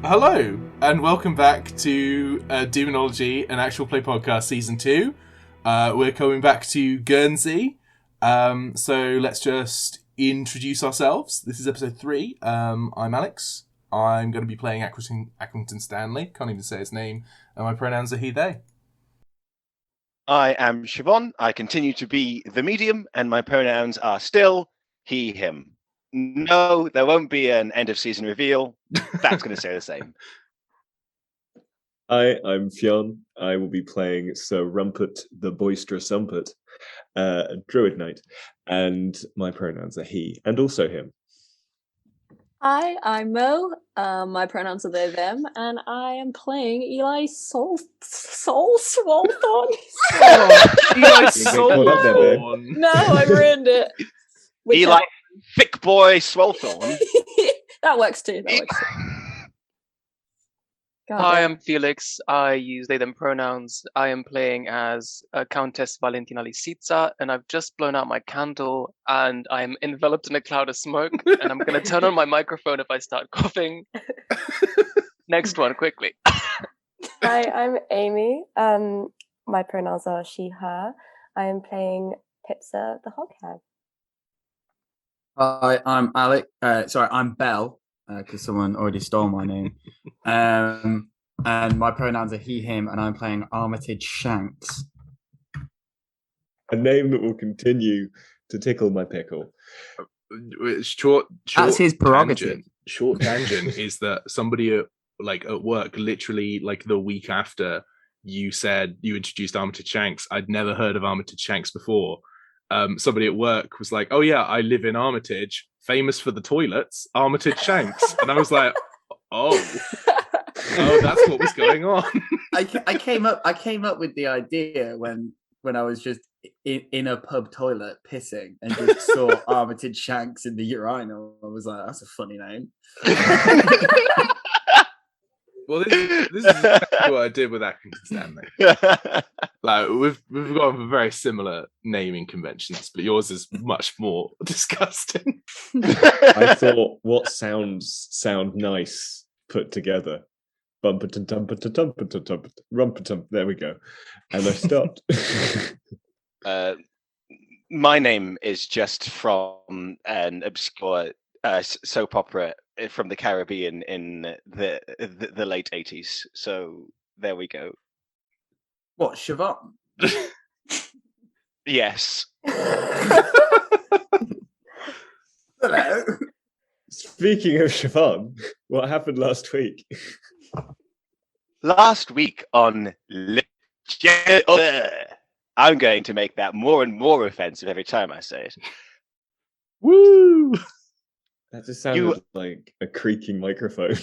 Hello, and welcome back to Demonology, an actual play podcast, season 2. We're coming back to Guernsey, so let's just introduce ourselves. This is episode 3. I'm Alex. I'm going to be playing Accrington Stanley. Can't even say his name, and my pronouns are he, they. I am Siobhan. I continue to be the medium, and my pronouns are still he, him. No, there won't be an end of season reveal. That's going to stay the same. Hi, I'm Fionn. I will be playing Sir Rumpert, the boisterous Rumpert, Druid Knight, and my pronouns are he, and also him. Hi, I'm Mo. My pronouns are they, them, and I am playing Eli Soul Swalthorn. Eli Soulthorn. No, I ruined it. Eli, thick boy Swalthorn. That works too. Hi, I'm Felix. I use they, them pronouns. I am playing as Countess Valentina and Eli, and I've just blown out my candle, and I'm enveloped in a cloud of smoke, and I'm going to turn on my microphone if I start coughing. Next one, quickly. Hi, I'm Amy. My pronouns are she, her. I am playing Pipsa, the hog hag. Hi, I'm Alec. I'm Belle, because someone already stole my name. And my pronouns are he, him, and I'm playing Armitage Shanks. A name that will continue to tickle my pickle. Short That's his prerogative. Short tangent is that somebody at work, literally the week after you said you introduced Armitage Shanks, I'd never heard of Armitage Shanks before. Somebody at work was like, "Oh yeah, I live in Armitage, famous for the toilets, Armitage Shanks," and I was like, "Oh, that's what was going on." I came up with the idea when I was just in a pub toilet pissing and just saw Armitage Shanks in the urinal. I was like, "That's a funny name." Well, this is exactly what I did with Accrington Stanley. We've got very similar naming conventions, but yours is much more disgusting. I thought, what sound nice put together? Bumperton, tumperton, tumperton, tumperton, rumperton. There we go. And I stopped. My name is just from an obscure soap opera from the Caribbean in the late 80s. So there we go. What, Siobhan? Yes. Hello. Speaking of Siobhan, what happened last week? Last week on I'm going to make that more and more offensive every time I say it. Woo! That just sounded like a creaking microphone.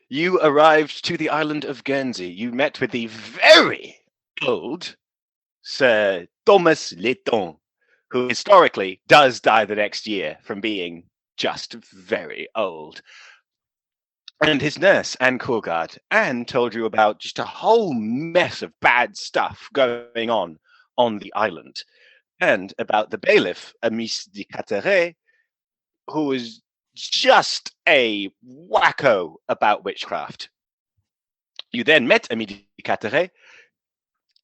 You arrived to the island of Guernsey. You met with the very old Sir Thomas Letton, who historically does die the next year from being just very old. And his nurse, Anne Courgard. Anne told you about just a whole mess of bad stuff going on the island. And about the bailiff, Amis de Cateret, who is just a wacko about witchcraft. You then met Amis de Cateret,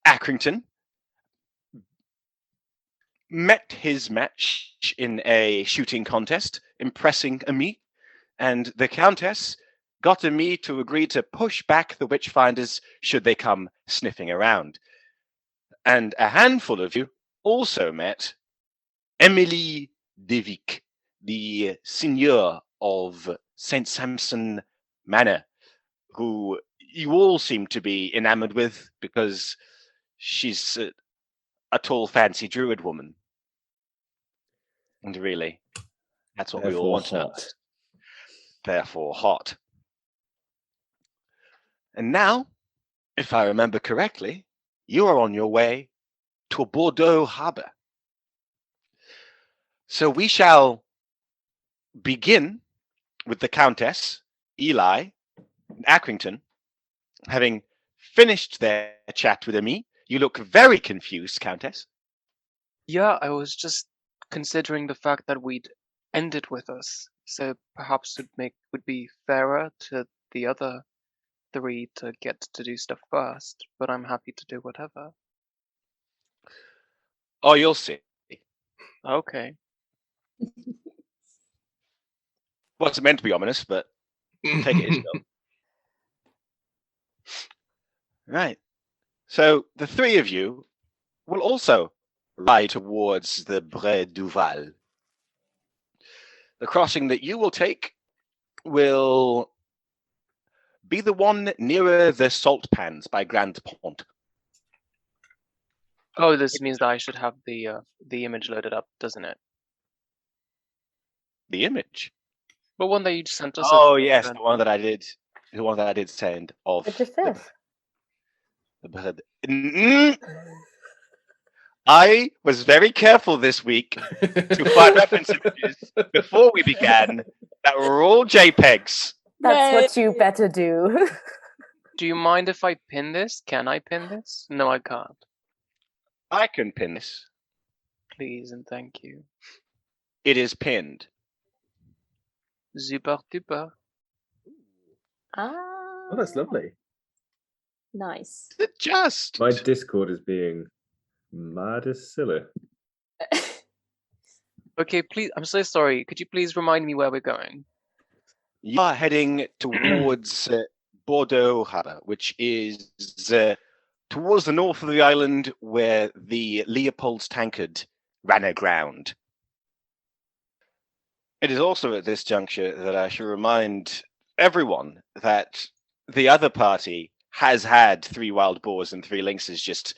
Accrington, met his match in a shooting contest, impressing Amis, and the Countess got Amis to agree to push back the witchfinders should they come sniffing around. And a handful of you also met Emily Devic, the seigneur of St. Sampson Manor, who you all seem to be enamored with because she's a tall, fancy druid woman. And really, that's what we all want to know. Therefore hot. And now, if I remember correctly, you are on your way to Bordeaux Harbour. So we shall begin with the Countess, Eli, and Accrington, having finished their chat with Amis. You look very confused, Countess. Yeah, I was just considering the fact that we'd end it with us So perhaps would be fairer to the other 3 to get to do stuff first, but I'm happy to do whatever. Oh, you'll see. Okay. Wasn't meant to be ominous, but take it as well. Right. So the 3 of you will also ride towards the Bray Duval. The crossing that you will take will be the one nearer the salt pans by Grand Pont. Oh, this means that I should have the image loaded up, doesn't it? The image. But one that you sent us. Oh yes, the one that I did. The one that I did send of. Which is this? I was very careful this week to find reference images before we began that were all JPEGs. That's what you better do. Do you mind if I pin this? Can I pin this? No, I can't. I can pin this. Please and thank you. It is pinned. Super duper. Ah, Oh, that's lovely. nice. Just. My Discord is being mad as silly. Okay, please. I'm so sorry. Could you please remind me where we're going? You are heading towards Bordeaux Harbour, which is towards the north of the island where the Leopold's tankard ran aground. It is also at this juncture that I should remind everyone that the other party has had 3 wild boars and 3 lynxes just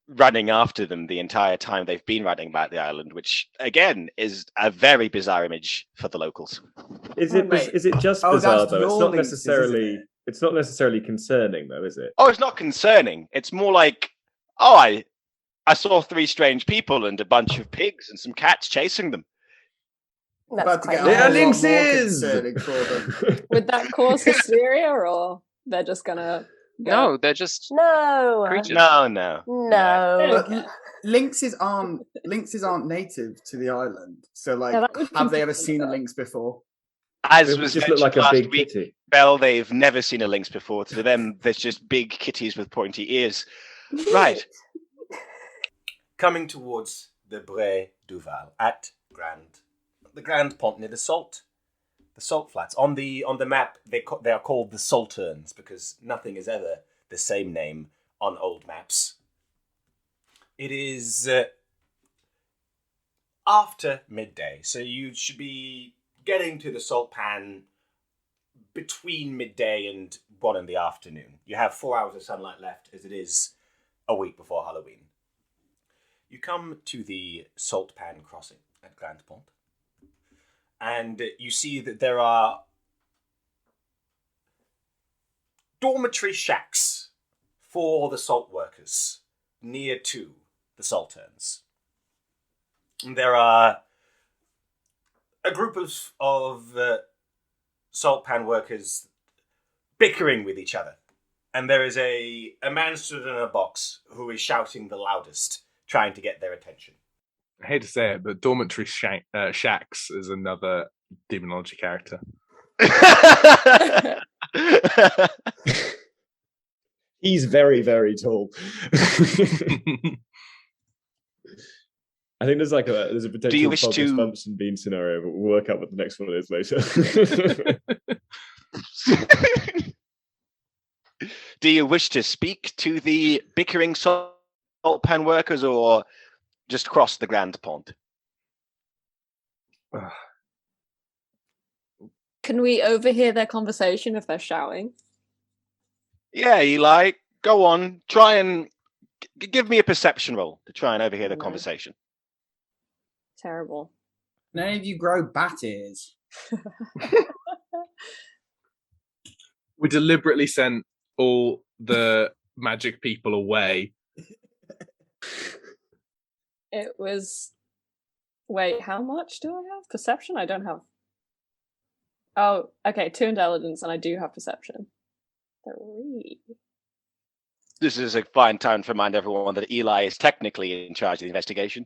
running after them the entire time they've been running about the island, which again is a very bizarre image for the locals. Is Oh, it wait. is it just Oh, bizarre that's though? It's your not lynxes, isn't necessarily it? it's not necessarily concerning though, is it? Oh, it's not concerning. It's more like, oh, I saw 3 strange people and a bunch of pigs and some cats chasing them. That's About to quite get They a are whole lot more lynxes! concerning for them. Would that cause hysteria, or they're just gonna go? No, they're just No. creatures. No. No. But lynxes aren't native to the island. So, like, Yeah, that would have they ever confuse seen a them. lynx before? As It was just look mentioned like a last big week, kitty. Bell, they've never seen a lynx before. To them, there's just big kitties with pointy ears. Right. Coming towards the Bray Duval at the Grand Pont near the salt flats. On the map, they are called the Salterns because nothing is ever the same name on old maps. It is after midday, so you should be getting to the salt pan between midday and 1 in the afternoon. You have 4 hours of sunlight left as it is a week before Halloween. You come to the salt pan crossing at Grand Pont, and you see that there are dormitory shacks for the salt workers near to the Salterns. There are a group of salt pan workers bickering with each other, and there is a man stood in a box who is shouting the loudest, trying to get their attention. I hate to say it, but dormitory shacks is another demonology character. He's very, very tall. I think there's a potential you wish Bogus to- Bumps and Bean scenario, but we'll work out what the next one is later. Do you wish to speak to the bickering salt pan workers or just cross the Grand Pont? Can we overhear their conversation if they're shouting? Yeah, Eli, go on. Try and give me a perception roll to try and overhear the No. conversation. Terrible. None of you grow bat ears. We deliberately sent all the magic people away. It was. Wait, how much do I have? Perception? I don't have. Oh, okay, 2 intelligence, and I do have perception. 3. This is a fine time to remind everyone that Eli is technically in charge of the investigation.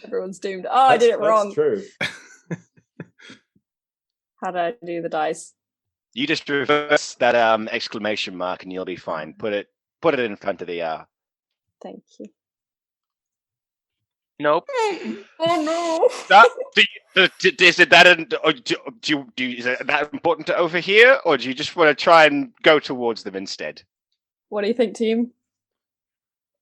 Everyone's doomed. Oh, I did it wrong. That's true. How do I do the dice? You just reverse that exclamation mark and you'll be fine. Put it in front of the Thank you. Nope. Oh is it that important to overhear, or do you just want to try and go towards them instead? What do you think, team?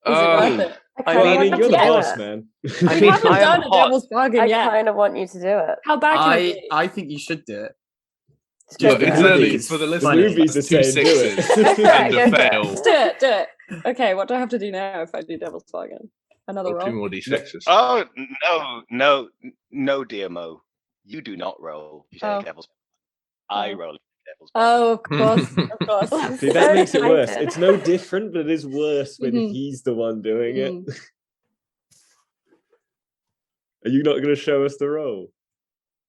Is it Oh, worth it? I I mean, mean, you're the Yeah. boss, man. I We mean, haven't I am done a hot. devil's bargain I yet. kind of want you to do it. How bad can it be? I think you should do it. Look, The it's early movies. for the The listeners. movies are That's two saying do it. sixes Go for it, and go a for it. fail. Let's do it. Do it. Okay, what do I have to do now if I do devil's bargain? Another Or roll? two more d6s. Oh no, dear Mo. You do not roll. You Oh. take devil's. I Oh. roll devil's. Oh, of course, of course. See, that So makes it worse. excited. It's no different, but it is worse when Mhm. he's the one doing it. Mm. Are you not going to show us the roll?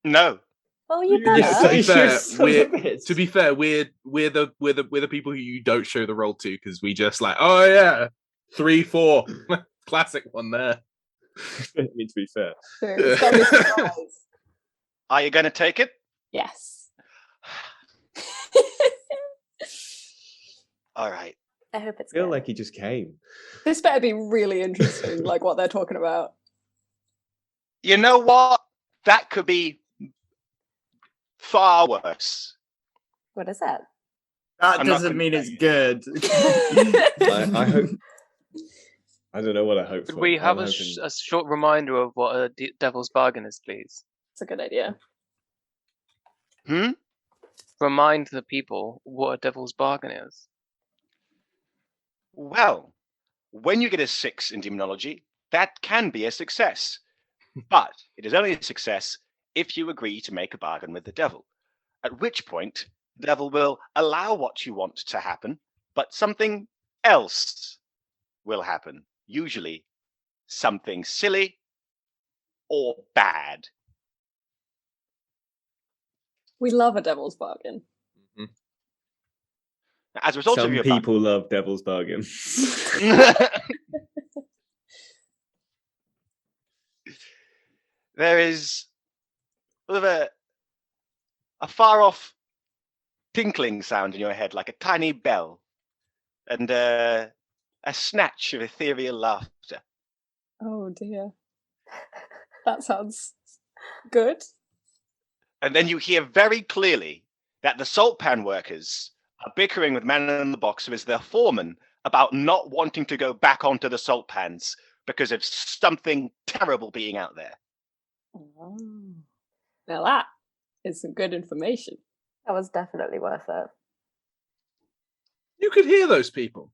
No. Oh, you You're Yeah, better. to be such a fair, son of a bitch. To be fair, we're the people who you don't show the roll to because we just like, oh yeah, 3, 4, classic one there. I mean, to be fair. True. It's gotta be a surprise. Are you going to take it? Yes. All right. I hope it's I feel good. like he just came. This better be really interesting, like what they're talking about. You know what? That could be far worse. What is that? That I'm not doesn't gonna mean tell it's you. good. I hope. I don't know what I hope Could for. we have I'm a, hoping- a short reminder of what a devil's bargain is, please? It's a good idea. Hmm? Remind the people what a devil's bargain is. Well, when you get a 6 in demonology, that can be a success. But it is only a success if you agree to make a bargain with the devil. At which point, the devil will allow what you want to happen, but something else will happen. Usually something silly or bad. We love a devil's bargain. As a result Some of your people love Devil's Bargain. there is sort of a far off tinkling sound in your head, like a tiny bell, and a snatch of ethereal laughter. Oh dear. That sounds good. And then you hear very clearly that the salt pan workers are bickering with Man in the Box, who is their foreman, about not wanting to go back onto the salt pans because of something terrible being out there. Oh. Now that is some good information. That was definitely worth it. You could hear those people.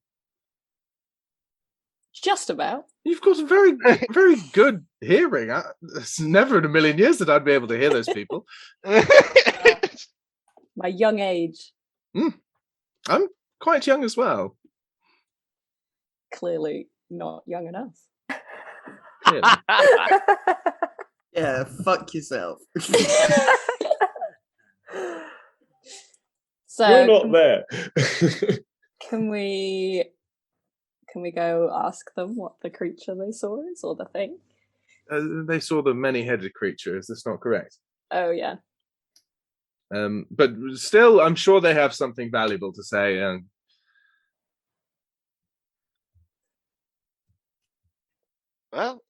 Just about. You've got a very, very good hearing. It's never in a million years that I'd be able to hear those people. My young age. I'm quite young as well. Clearly not young enough. Clearly. Yeah, fuck yourself. So You're not there. can we go ask them what the creature they saw is, or the thing? They saw the many-headed creature. Is this not correct? Oh yeah. But still, I'm sure they have something valuable to say. Well,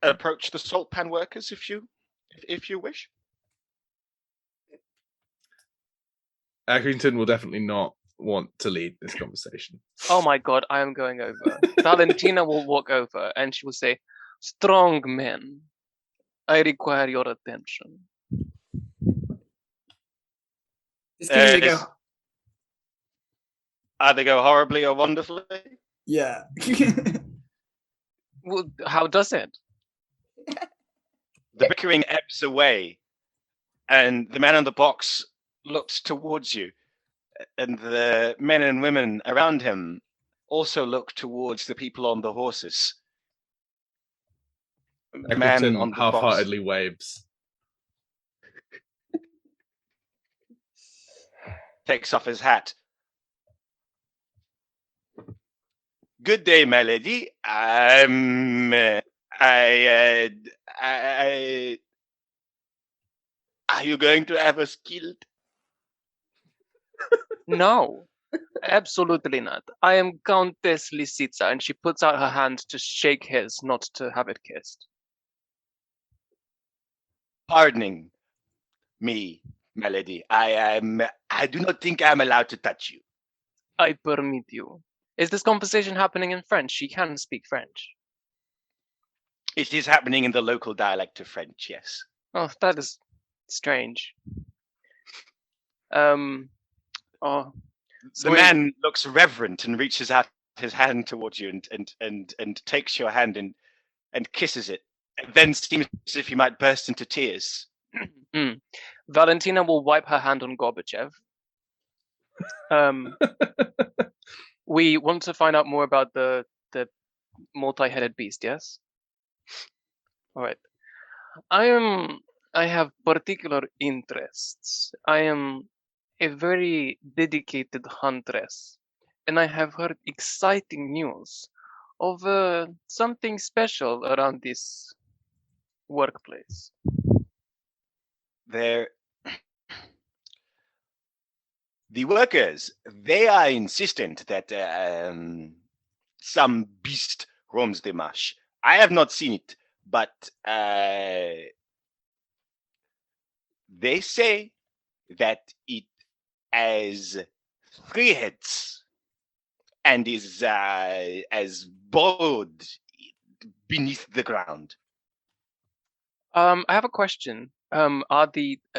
approach the salt pan workers if you wish. Accrington will definitely not want to lead this conversation. Oh my god, I am going over. Valentina will walk over and she will say, "Strong men, I require your attention." Just give it a go. They go horribly or wonderfully? Yeah. Well, how does it? The bickering ebbs away, and the man in the box looks towards you, and the men and women around him also look towards the people on the horses. The man on Accrington the half-heartedly waves. takes off his hat. Good day, my lady. Are you going to have us killed? No, absolutely not. I am Countess Lisitsa, and she puts out her hand to shake his, not to have it kissed. Pardoning me, my lady. I do not think I'm allowed to touch you. I permit you. Is this conversation happening in French? She can speak French. It is happening in the local dialect of French, yes. Oh, that is strange. Oh, The man looks reverent and reaches out his hand towards you and takes your hand and kisses it, and then seems as if he might burst into tears. Valentina will wipe her hand on Gorbachev. We want to find out more about the multi-headed beast, yes? All right. I have particular interests. I am a very dedicated huntress, and I have heard exciting news of something special around this workplace. The workers, they are insistent that some beast roams the marsh. I have not seen it, but they say that it has 3 heads and is as broad beneath the ground. I have a question.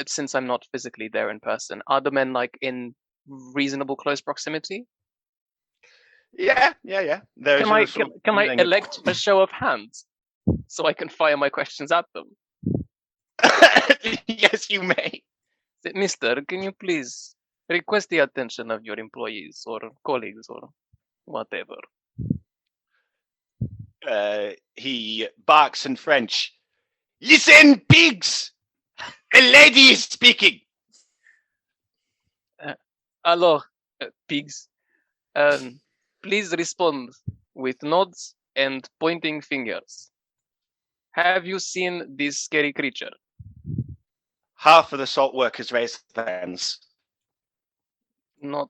Since I'm not physically there in person, are the men like in reasonable close proximity? Yeah. There Can is I elect a show of hands so I can fire my questions at them? Yes, you may. Mister, can you please request the attention of your employees or colleagues or whatever? He barks in French. Listen, pigs! A lady is speaking. Alors, pigs, please respond with nods and pointing fingers. Have you seen this scary creature? Half of the salt workers raise their hands. Not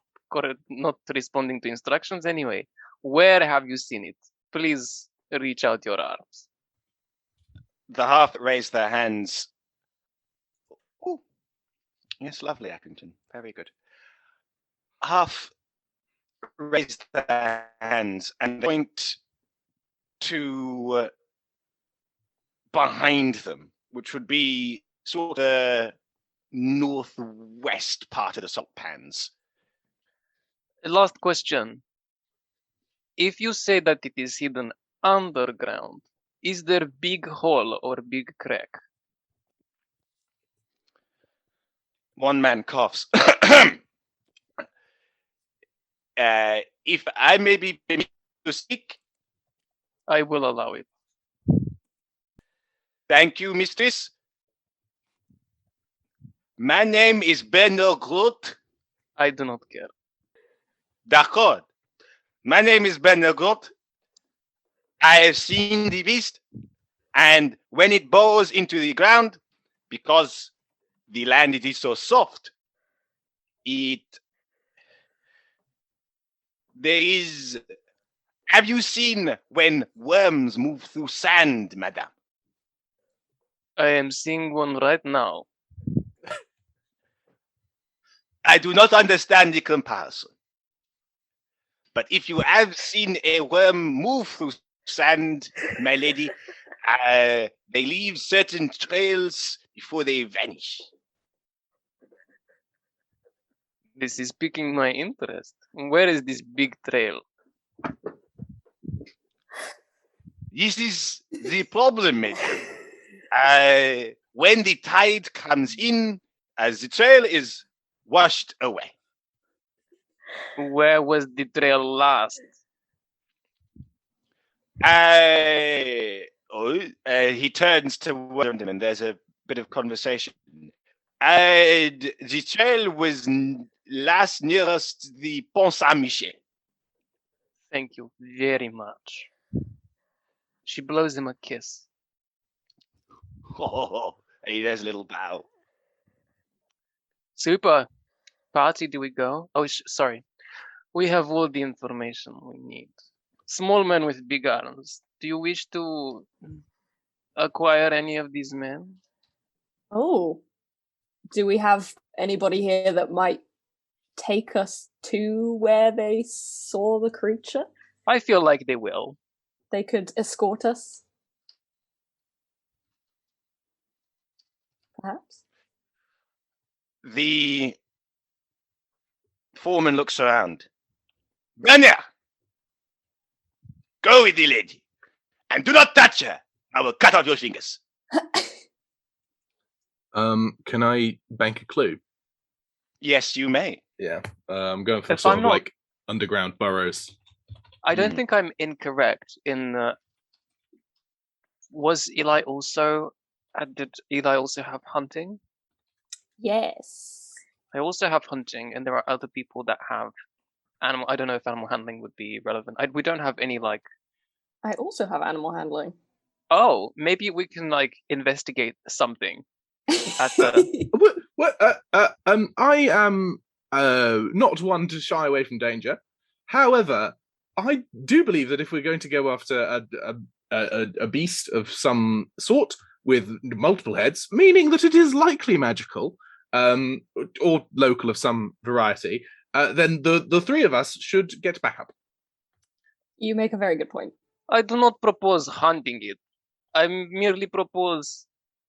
responding to instructions anyway. Where have you seen it? Please reach out your arms. The half raise their hands. Oh, yes, lovely, Accrington. Very good. Half raise their hands and point to behind them, which would be sort of northwest part of the salt pans. Last question. If you say that it is hidden underground, is there big hole or big crack? One man coughs. If I may be permitted to speak. I will allow it. Thank you, mistress. My name is Bernard Groot. I do not care. D'accord. My name is Bernard Groot. I have seen the beast, and when it bows into the ground, because the land it is so soft, have you seen when worms move through sand, madame? I am seeing one right now. I do not understand the comparison. But if you have seen a worm move through sand, my lady, they leave certain trails before they vanish. This is piquing my interest. Where is this big trail? This is the problem, madam. When the tide comes in, as the trail is washed away. Where was the trail last? He turns to Wellington and there's a bit of conversation. The trail was last nearest the Pont Saint-Michel. Thank you very much. She blows him a kiss. Oh, he does a little bow. Super. Party, do we go? Oh, sorry. We have all the information we need. Small men with big arms. Do you wish to acquire any of these men? Oh. Do we have anybody here that might take us to where they saw the creature? I feel like they will. They could escort us? Perhaps? The foreman looks around. Brenner! Go with the lady. And do not touch her. I will cut off your fingers. Can I bank a clue? Yes, you may. Yeah. I'm going for If sort I'm of not- like underground burrows. I don't think I'm incorrect in was Eli also did Eli also have hunting? Yes. I also have hunting, and there are other people that have animal. I don't know if animal handling would be relevant. We don't have any like. I also have animal handling. Oh, maybe we can like investigate something. At the- I am not one to shy away from danger. However, I do believe that if we're going to go after a beast of some sort with multiple heads, meaning that it is likely magical, or local of some variety, then the three of us should get backup. You make a very good point. I do not propose hunting it. I merely propose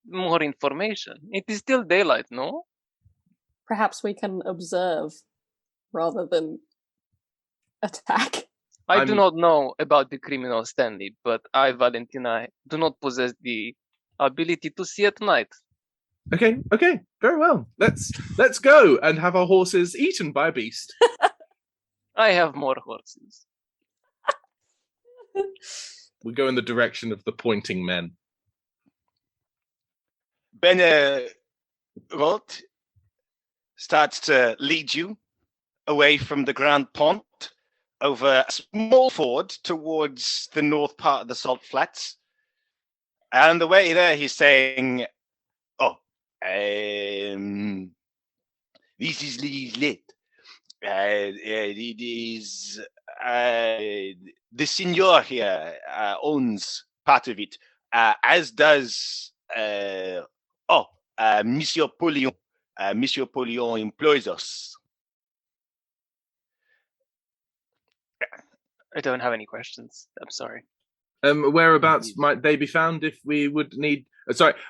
more information. It is still daylight, no? Perhaps we can observe rather than attack. I do not know about the criminal Stanley, but I, Valentina, do not possess the ability to see at night. Okay, very well. Let's go and have our horses eaten by a beast. I have more horses. We go in the direction of the pointing men. Bene Roth starts to lead you away from the Grand Pont over a small ford towards the north part of the Salt Flats. And on the way there, he's saying, this is late. It is the signor here owns part of it, as does Monsieur Polion. Monsieur Polion employs us. I don't have any questions. I'm sorry. Whereabouts might they be found if we would need?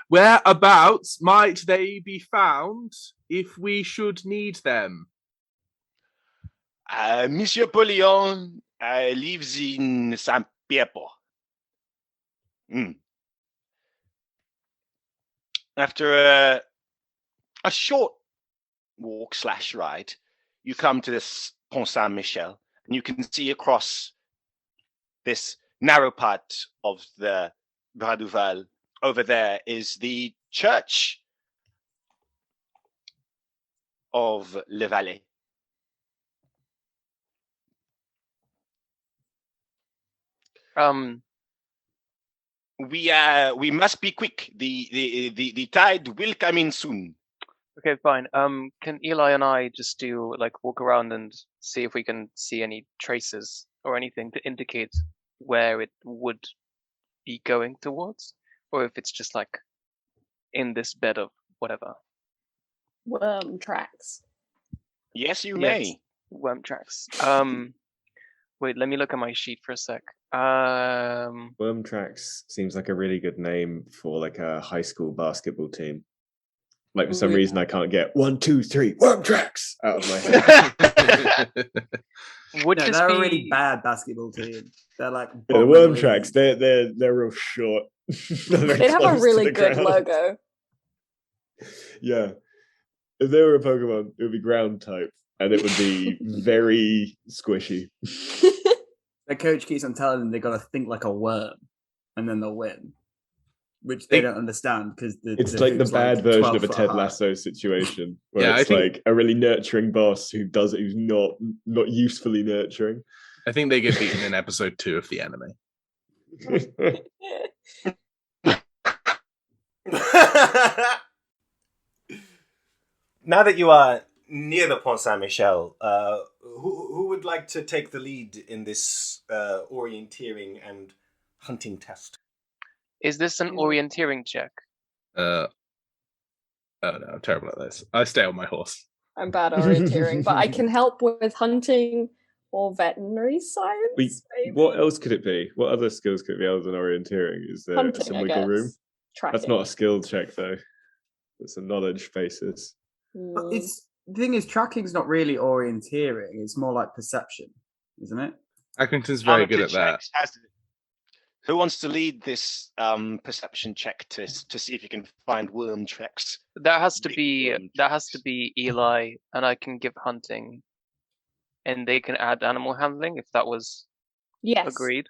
Whereabouts might they be found if we should need them? Monsieur Polion lives in Saint Pierre-Port. After a short walk / ride, you come to this Pont Saint-Michel, and you can see across this narrow part of the Bras du Val. Over there is the church of Le Valais. We must be quick. The tide will come in soon. Okay, fine. Can Eli and I just do like walk around and see if we can see any traces or anything to indicate where it would be going towards, or if it's just like in this bed of whatever. Worm tracks. Yes, you may. Worm tracks. Wait, let me look at my sheet for a sec. Worm Tracks seems like a really good name for like a high school basketball team. Like for some reason I can't get 1, 2, 3 Worm Tracks out of my head. They're a really bad basketball team. They're like the Worm Tracks. They're real short. They have a really good logo. Yeah, if they were a Pokemon, it would be ground type, and it would be very squishy. Their coach keeps on telling them they got to think like a worm, and then they'll win, which they don't understand because it's like the bad version of a Ted Lasso situation, where it's like a really nurturing boss who's not usefully nurturing. I think they get beaten in episode 2 of the anime. now that you are near the Pont Saint Michel, who would like to take the lead in this orienteering and hunting test? Is this an orienteering check? Oh no, I'm terrible at this. I stay on my horse. I'm bad at orienteering, but I can help with hunting or veterinary science. Maybe? What else could it be? What other skills could it be other than orienteering? Is there Hunting, some I wiggle room? guess. Tracking. That's not a skill check though. It's a knowledge basis. But the thing is, tracking's not really orienteering. It's more like perception, isn't it? Accrington's very good at that. Who wants to lead this perception check to see if you can find worm tracks? That has to be Eli, and I can give hunting, and they can add animal handling if that was agreed.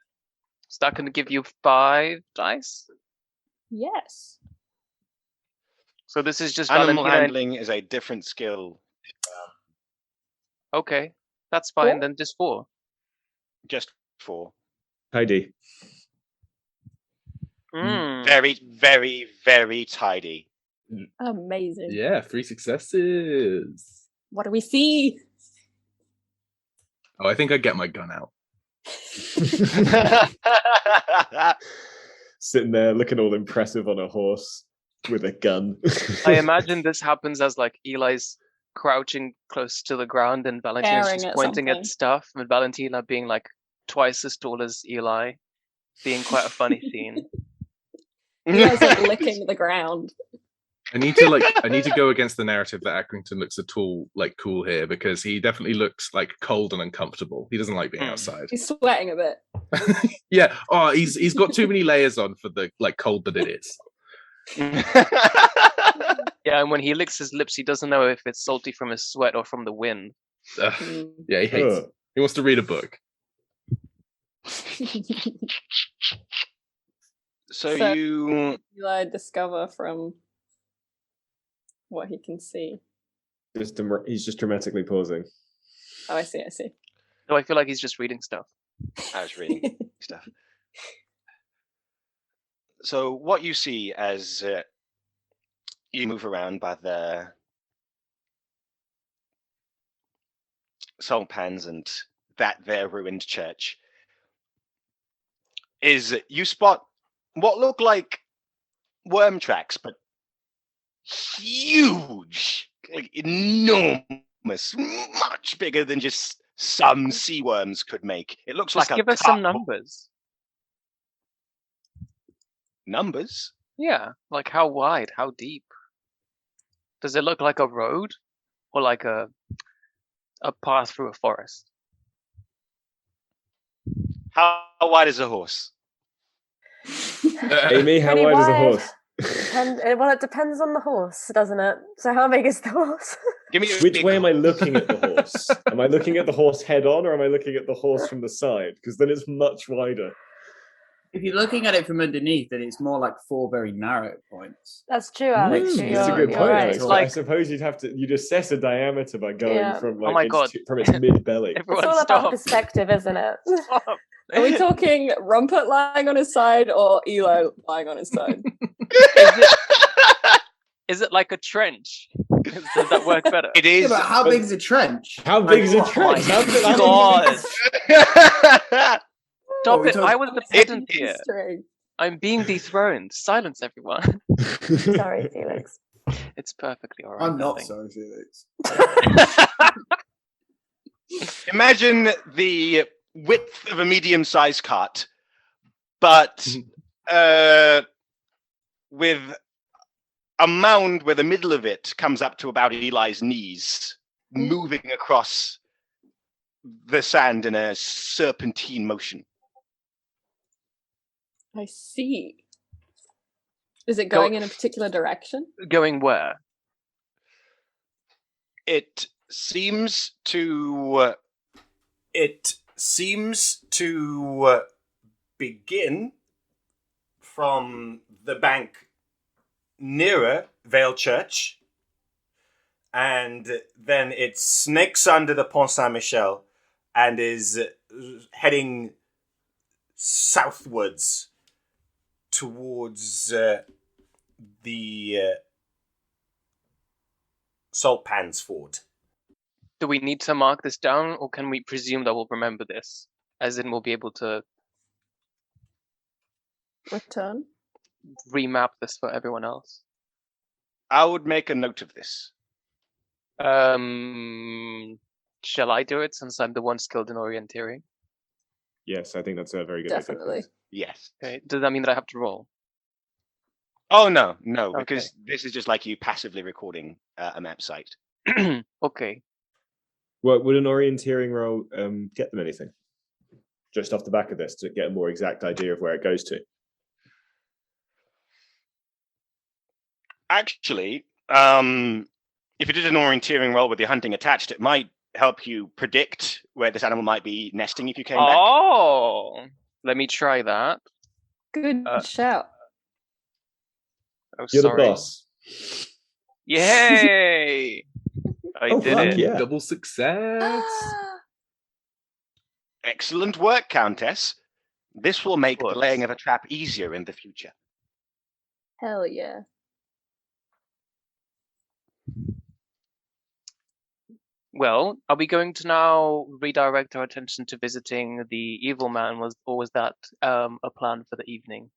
So that can give you 5 dice. Yes. So this is just animal Valentina handling is a different skill. Okay, that's fine. Then just 4. Just 4. Heidi. Very, very, very tidy. Amazing. Yeah, 3 successes. What do we see? Oh, I think I get my gun out. Sitting there looking all impressive on a horse with a gun. I imagine this happens as like Eli's crouching close to the ground and Valentina's just pointing at stuff, and Valentina being like twice as tall as Eli, being quite a funny scene. Eli's like licking the ground. I need to go against the narrative that Accrington looks cool here, because he definitely looks like cold and uncomfortable. He doesn't like being outside. He's sweating a bit. Yeah. Oh, he's got too many layers on for the cold that it is. Yeah, and when he licks his lips, he doesn't know if it's salty from his sweat or from the wind. Yeah, he hates it. He wants to read a book. So you Eli discover from what he can see. He's just dramatically pausing. Oh, I see. No, I feel like he's just reading stuff. I was reading stuff. So what you see as you move around by the salt pans and that there ruined church is you spot what look like worm tracks, but huge, like enormous, much bigger than just some sea worms could make. It looks Just like give a us some cup. numbers. Numbers? Yeah, like how wide, how deep? Does it look like a road or like a path through a forest? How wide is a horse? Amy, how Pretty wide is a wide. horse? Well, it depends on the horse, doesn't it? So how big is the horse? Give me a Which big way am I looking at the horse? Am I looking at the horse head on, or am I looking at the horse from the side? Because then it's much wider. If you're looking at it from underneath, then it's more like 4 very narrow points. That's true, Alex. That's a good you're point. right. Alex. I suppose you'd assess a diameter by going from Oh my God. from its mid belly. It's all about perspective, isn't it? Are we talking Rumpert lying on his side or Eli lying on his side? Is it like a trench? Does that work better? It is. Yeah, but how big is a trench? How big is a trench? Oh my God. Stop it. I was the pedant here. I'm being dethroned. Silence, everyone. Sorry, Felix. It's perfectly all right. I'm not sorry, Felix. Imagine the width of a medium-sized cart, but with a mound where the middle of it comes up to about Eli's knees, moving across the sand in a serpentine motion. I see. Is it going in a particular direction? Going where? It seems to begin from the bank nearer Vale Church, and then it snakes under the Pont Saint Michel and is heading southwards towards the Salt Pans Ford. Do we need to mark this down, or can we presume that we'll remember this, as in we'll be able to Return. remap this for everyone else? I would make a note of this. Shall I do it since I'm the one skilled in orienteering? Yes, I think that's a very good Definitely. idea. Yes. Okay. Does that mean that I have to roll? Oh, no, Okay. because this is just like you passively recording a map site. Okay. Well, would an orienteering roll get them anything? Just off the back of this, to get a more exact idea of where it goes to. Actually, if you did an orienteering roll with your hunting attached, it might help you predict where this animal might be nesting if you came back. Oh, let me try that. Good shout. Oh, You're sorry. the boss. Yay! I Oh, did fuck it. yeah. Double success. Excellent work, Countess. This will make the Whoops. laying of a trap easier in the future. Hell yeah. Well, are we going to now redirect our attention to visiting the evil man, or was that a plan for the evening?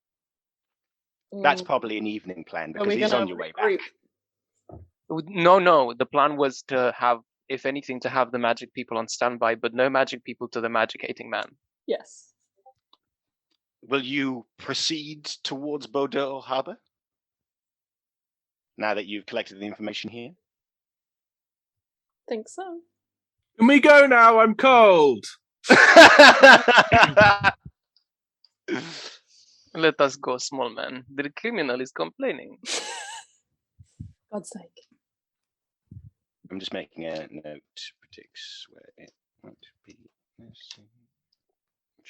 That's Mm. probably an evening plan Are because we he's gonna on your way regroup? back. No. The plan was to have, if anything, to have the magic people on standby, but no magic people to the magic-hating man. Yes. Will you proceed towards Bordeaux Harbour? Now that you've collected the information here? Think so. Can we go now? I'm cold. Let us go, small man. The criminal is complaining. God's sake. I'm just making a note. Predicts where it might be.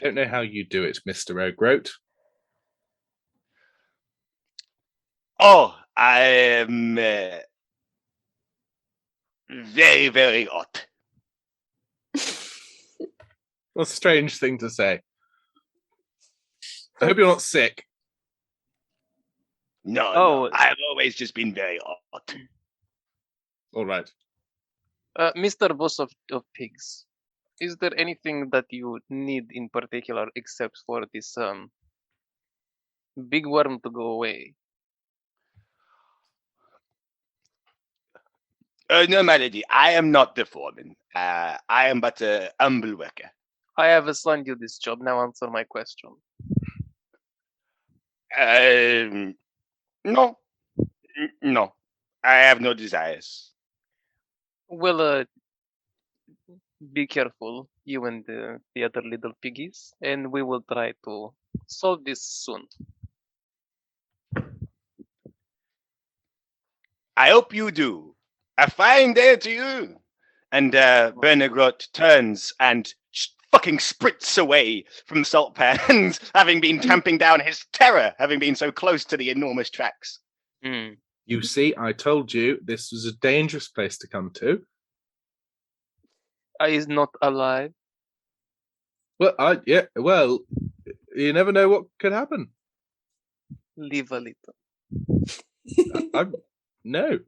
Don't know how you do it, Mr. O'Groat. Oh, I am very, very hot. What a strange thing to say. I hope you're not sick. No, Oh. no, I've always just been very hot. All right. Mr. Boss of Pigs, is there anything that you need in particular except for this big worm to go away? No, my lady, I am not the foreman. I am but a humble worker. I have assigned you this job. Now answer my question. No. No. I have no desires. Well, be careful, you and the other little piggies, and we will try to solve this soon. I hope you do. A fine day to you. And Bernagrot turns and fucking sprints away from the salt pans, having been tamping down his terror, having been so close to the enormous tracks. Hmm. You see, I told you this was a dangerous place to come to. Is not alive. Well, you never know what could happen. Leave a little. No.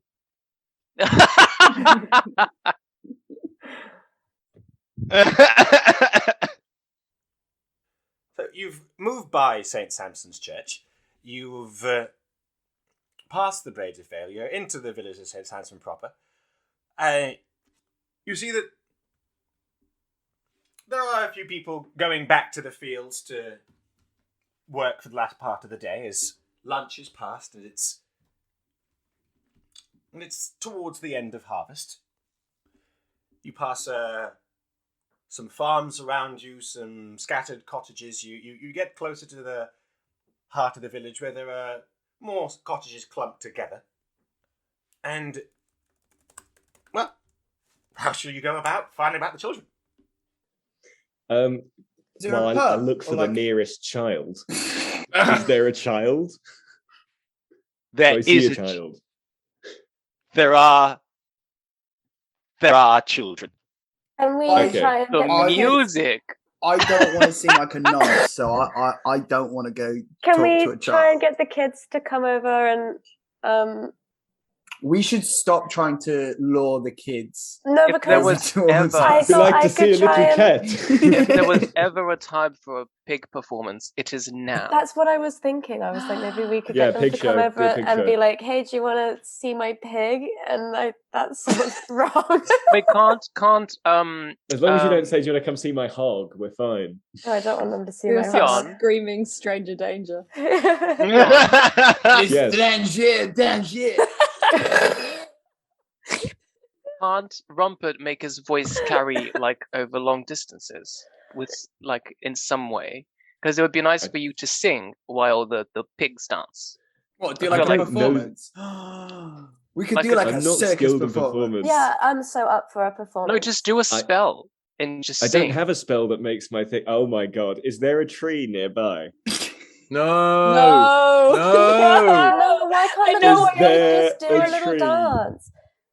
So you've moved by St. Sampson's Church. You've passed the Braids of Vale. You're into the village of St. Sampson proper. You see that there are a few people going back to the fields to work for the last part of the day as lunch is past and it's towards the end of harvest. You pass some farms around you, some scattered cottages. You get closer to the heart of the village where there are more cottages clumped together. And, well, how shall you go about finding out the children? Is there a I pub? look Or for like- the nearest child. Is there a child? There I see is a a child. There are children. Can we Okay. try and The get the kids? music. I don't want to seem like a nonce, so I don't want to go Can talk we to a try and child. get the kids to come over and We should stop trying to lure the kids. No, If there because was towards I us. We thought like I to could see a little try and- cat. if there was ever a time for a pig performance, it is now. That's what I was thinking. I was like, maybe we could Yeah, get them pig to come show, over do a pig and show. be like, "Hey, do you want to see my pig?" And that sounds wrong. Wait, can't As long as you don't say, "Do you want to come see my hog?" We're fine. No, I don't want them to see We my were such hog. screaming stranger danger. It's Yes. danger. can't Rumpert make his voice carry like over long distances with like in some way? Because it would be nice for you to sing while the pigs dance. What, do I like feel a like performance? We could Like do a- like I'm a not circus skilled in performance. performance. Yeah, I'm so up for a performance. No, just do a spell and just I sing. don't have a spell that makes my thing. Oh my god! Is there a tree nearby? No. No. No, why can't know the what kids you're just do saying. a little Tree. dance?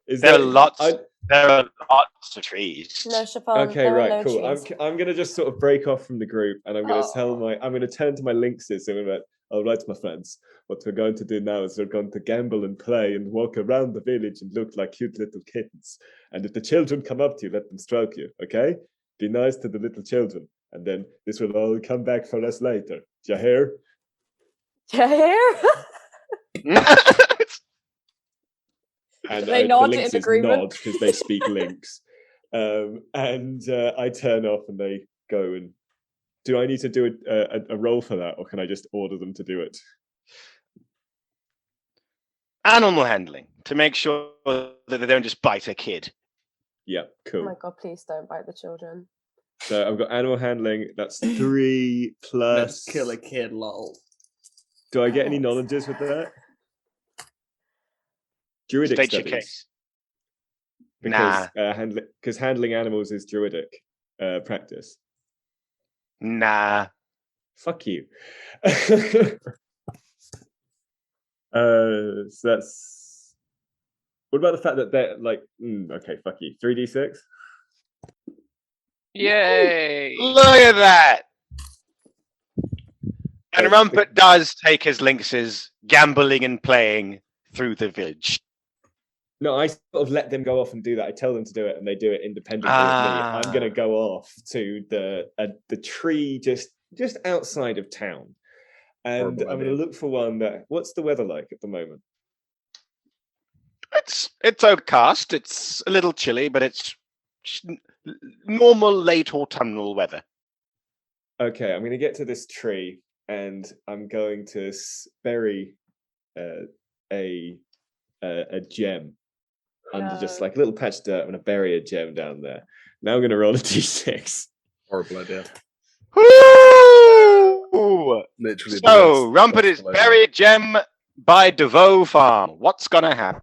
Is There are there lots. I- There are lots of trees. No, Chiffon, Okay, there are right, no cool. trees. I'm gonna just sort of break off from the group, and I'm gonna Oh. I'm gonna turn to my lynxes, and I'm like, all right, my friends, what we're going to do now is we're going to gamble and play and walk around the village and look like cute little kittens. And if the children come up to you, let them stroke you, okay? Be nice to the little children, and then this will all come back for us later. Do you hear? Yeah. And They the nod in lynxes agreement. nod because they speak lynx. And I turn off and they go. And do I need to do a roll for that, or can I just order them to do it? Animal handling to make sure that they don't just bite a kid. Yeah, Oh cool. my god, please don't bite the children. So I've got animal handling. That's 3 plus. Let's kill a kid, lol. Do I get any Thanks. knowledges with that? Druidic State your studies. case. Because Nah. handling animals is druidic practice. Nah. Fuck you. So that's. What about the fact that they're like? Okay, fuck you. 3d6. Yay! Look at that. And Uh, Rumpert does take his lynxes gambling and playing through the village. No, I sort of let them go off and do that. I tell them to do it, and they do it independently of me. I'm going to go off to the tree just outside of town, and Horrible I'm going to idea. look for one that. What's the weather like at the moment? It's overcast. It's a little chilly, but it's normal late autumnal weather. Okay, I'm going to get to this tree, and I'm going to bury a gem under just like a little patch of dirt. I'm going to bury a gem down there. Now I'm going to roll a d6. Horrible idea. Woo! Literally. the So worst Rumpert is possible idea. buried gem by DeVoe Farm. What's gonna happen?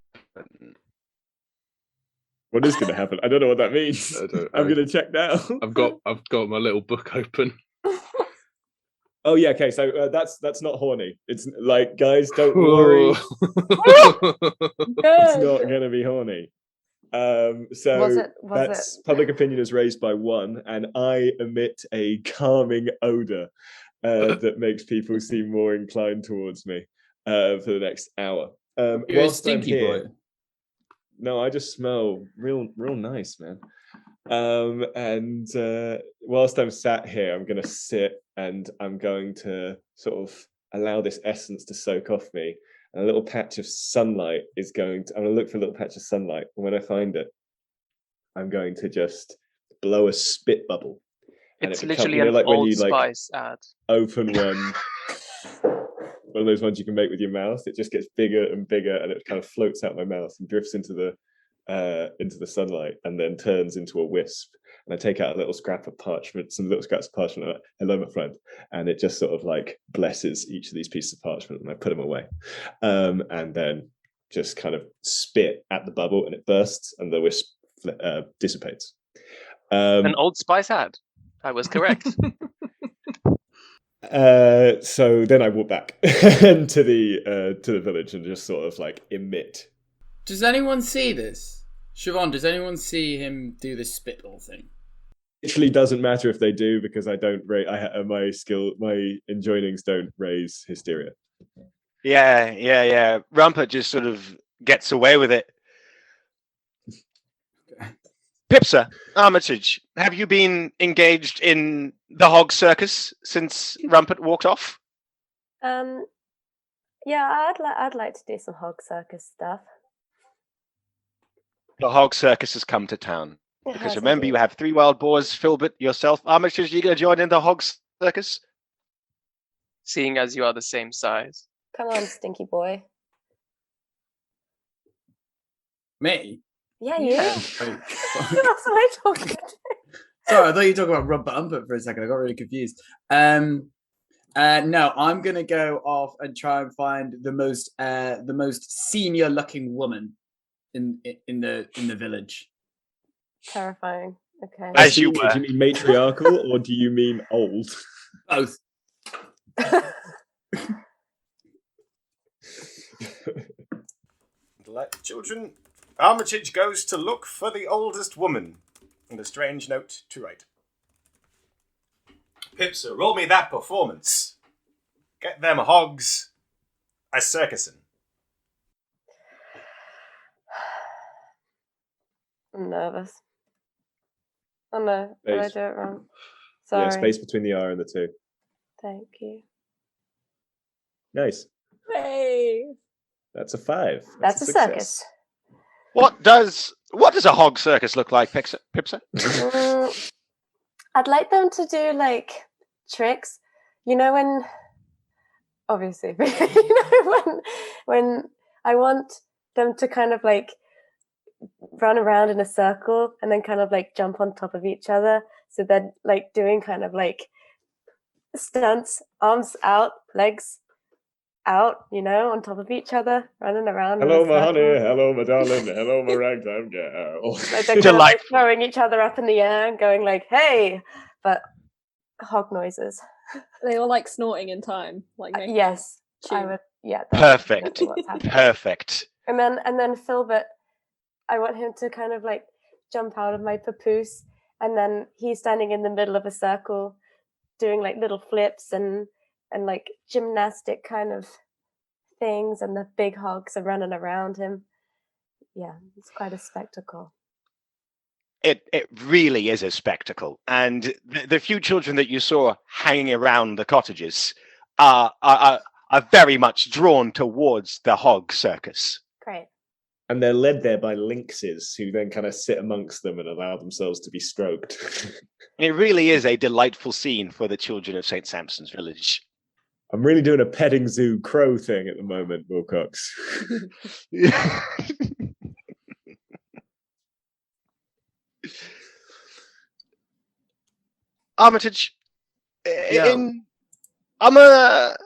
What is going to happen? I don't know what that means. I'm going to check now. I've got my little book open. Oh yeah, okay. So that's not horny. It's like, guys, don't worry. It's not going to be horny. So Was it- that's public opinion is raised by 1, and I emit a calming odor that makes people seem more inclined towards me for the next hour. You're a Whilst I'm stinky here- boy. No, I just smell real nice, man. And whilst I'm sat here, I'm going to sit and I'm going to sort of allow this essence to soak off me. And a little patch of sunlight is I'm going to look for a little patch of sunlight. And when I find it, I'm going to just blow a spit bubble. And It's it becomes- literally you know, an like when Old you like Spice ad. open one of those ones you can make with your mouth. It just gets bigger and bigger, and it kind of floats out my mouth and drifts into the sunlight, and then turns into a wisp. And I take out a little scrap of parchment, some little scraps of parchment. Like, hello, my friend. And it just sort of like blesses each of these pieces of parchment, and I put them away. And then just kind of spit at the bubble, and it bursts, and the wisp dissipates. An Old Spice ad. I was correct. So then I walk back to the village and just sort of like emit. Does anyone see this? Siobhan, does anyone see him do this spitball thing? Literally doesn't matter if they do, because I don't my enjoinings don't raise hysteria. Yeah. Rumpert just sort of gets away with it. Pipsa, Armitage, have you been engaged in the Hog Circus since Rumpert walked off? Yeah, I'd like to do some Hog Circus stuff. The Hog Circus has come to town. It Because has remember, you indeed. have 3 wild boars, Filbert, yourself. Armitage, you going to join in the Hog Circus? Seeing as you are the same size. Come on, stinky boy. Me? Yeah, you. Yeah. That's what I'm talking to. Sorry, I thought you were talking about Rumpert for a second. I got really confused. No, I'm gonna go off and try and find the most senior looking woman in the village. Terrifying. Okay. As you Do were. you mean matriarchal or do you mean old? Both. Let children. Armitage goes to look for the oldest woman, and a strange note to write. Pipsa, roll me that performance. Get them hogs a circusin. I'm nervous. Oh no, did I Space. do it wrong? Sorry. Yeah, space between the R and the 2. Thank you. Nice. Hey. That's a 5. That's a success. circus. What does a Hog Circus look like, Pipsa? I'd like them to do like tricks. You know when, obviously, but you know when I want them to kind of like run around in a circle and then kind of like jump on top of each other. So they're like doing kind of like stunts, arms out, legs out, you know, on top of each other, running around. Hello, in a my honey. circle. Hello, my darling. Hello, my ragtime girl. Like they're kind of like throwing each other up in the air and going like, "Hey!" But hog noises. They all like snorting in time, like making Yes, a I tune. would. Yeah, that's Perfect. definitely what's happening. Perfect. And then Filbert, I want him to kind of like jump out of my papoose, and then he's standing in the middle of a circle, doing like little flips and like gymnastic kind of things, and the big hogs are running around him. Yeah, it's quite a spectacle. It really is a spectacle, and the few children that you saw hanging around the cottages are very much drawn towards the Hog Circus. Great. And they're led there by lynxes who then kind of sit amongst them and allow themselves to be stroked. It really is a delightful scene for the children of St. Sampson's Village. I'm really doing a petting zoo crow thing at the moment, Wilcox. Armitage, Yeah. I'm a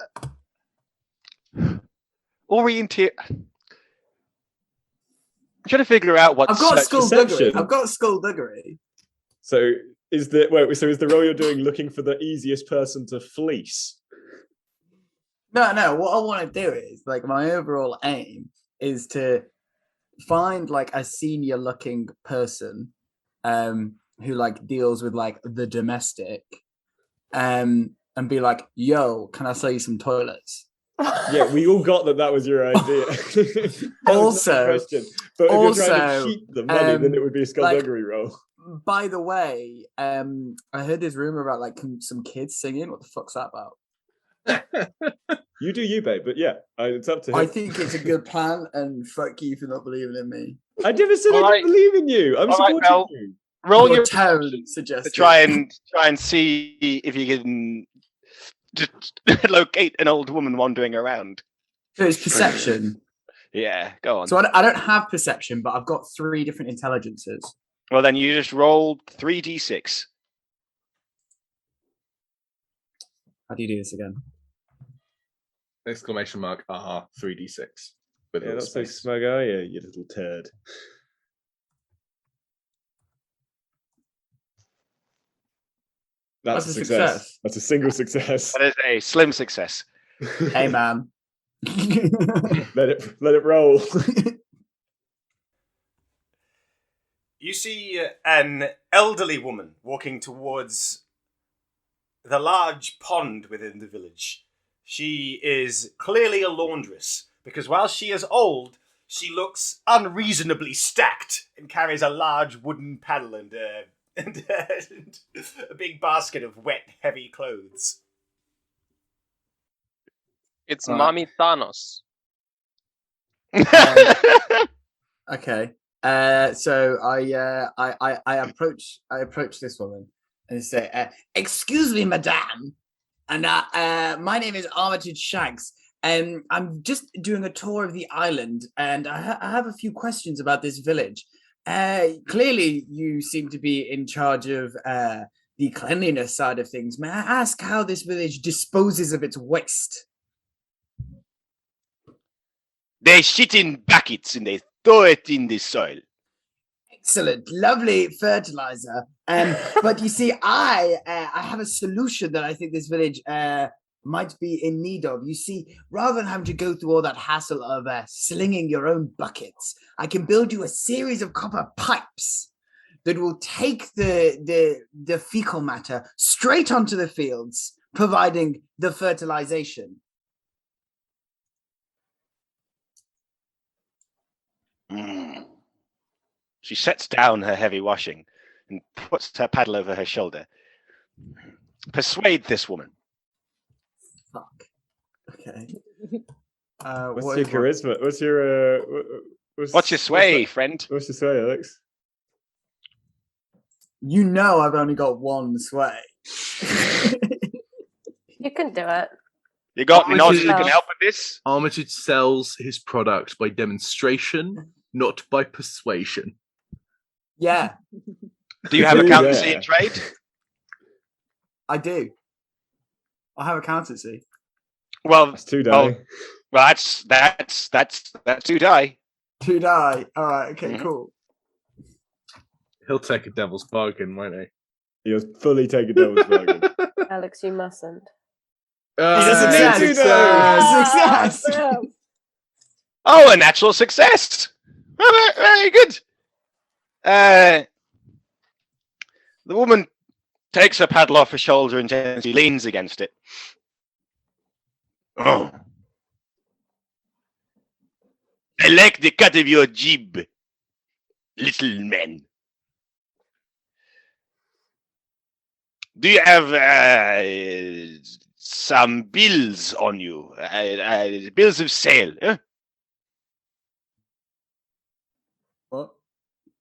orienteer. I'm trying to figure out what I've got skullduggery. perception. I've got skullduggery. So is the role you're doing looking for the easiest person to fleece? No. What I want to do is like my overall aim is to find like a senior looking person, who like deals with like the domestic, and be like, "Yo, can I sell you some toilets?" Yeah, we all got that was your idea. That was not the question. But if you're trying to cheat the money, then it would be a skullduggery role. By the way, I heard this rumor about like some kids singing. What the fuck's that about? You do you, babe. But yeah, it's up to him. I think it's a good plan, and fuck you for not believing in me. I never said All I right. didn't believe in you. I'm All right, supporting Mel. you. roll your tone perception suggests to try and see if you can just locate an old woman wandering around. So it's perception. Yeah, go on. So I don't have perception, but I've got 3 different intelligences. Well, then you just roll 3d6. How do you do this again? Exclamation mark, 3d6. With a Yeah, little not so space. smug, are you, you little turd? That's a success. That's a single success. That is a slim success. Hey, man. Let it roll. You see an elderly woman walking towards the large pond within the village. She is clearly a laundress, because while she is old, She looks unreasonably stacked and carries a large wooden paddle and a big basket of wet, heavy clothes. It's Right. Mommy Thanos. Okay. So I approach this woman and say, "Excuse me, madame, and my name is Armitage Shanks. I'm just doing a tour of the island, and I have a few questions about this village. Clearly, you seem to be in charge of the cleanliness side of things. May I ask how this village disposes of its waste?" They shit in buckets and they throw it in the soil. Excellent, lovely fertilizer. But you see, I have a solution that I think this village might be in need of. You see, rather than having to go through all that hassle of slinging your own buckets, I can build you a series of copper pipes that will take the fecal matter straight onto the fields, providing the fertilization. She sets down her heavy washing and puts her paddle over her shoulder. Persuade this woman. Fuck. Okay. What's what your is my- charisma? What's your What's your sway, friend? What's your sway, Alex? You know I've only got one sway. You can do it. You got Armitage- knowledge that can help with this? Armitage sells his product by demonstration, not by persuasion. Yeah, Do you have Ooh, accountancy yeah. and trade? I do. I have accountancy. Well, That's 2 die. that's 2 die. 2 die. All right. Okay. Mhm. Cool. He'll take a devil's bargain, won't he? You'll fully take a devil's bargain. Alex, you mustn't. doesn't Success! need to, though. Success! Oh, a natural success. Well, very good. The woman takes her paddle off her shoulder and gently leans against it. Oh. I like the cut of your jib, little man. Do you have some bills on you? Bills of sale? Huh? What?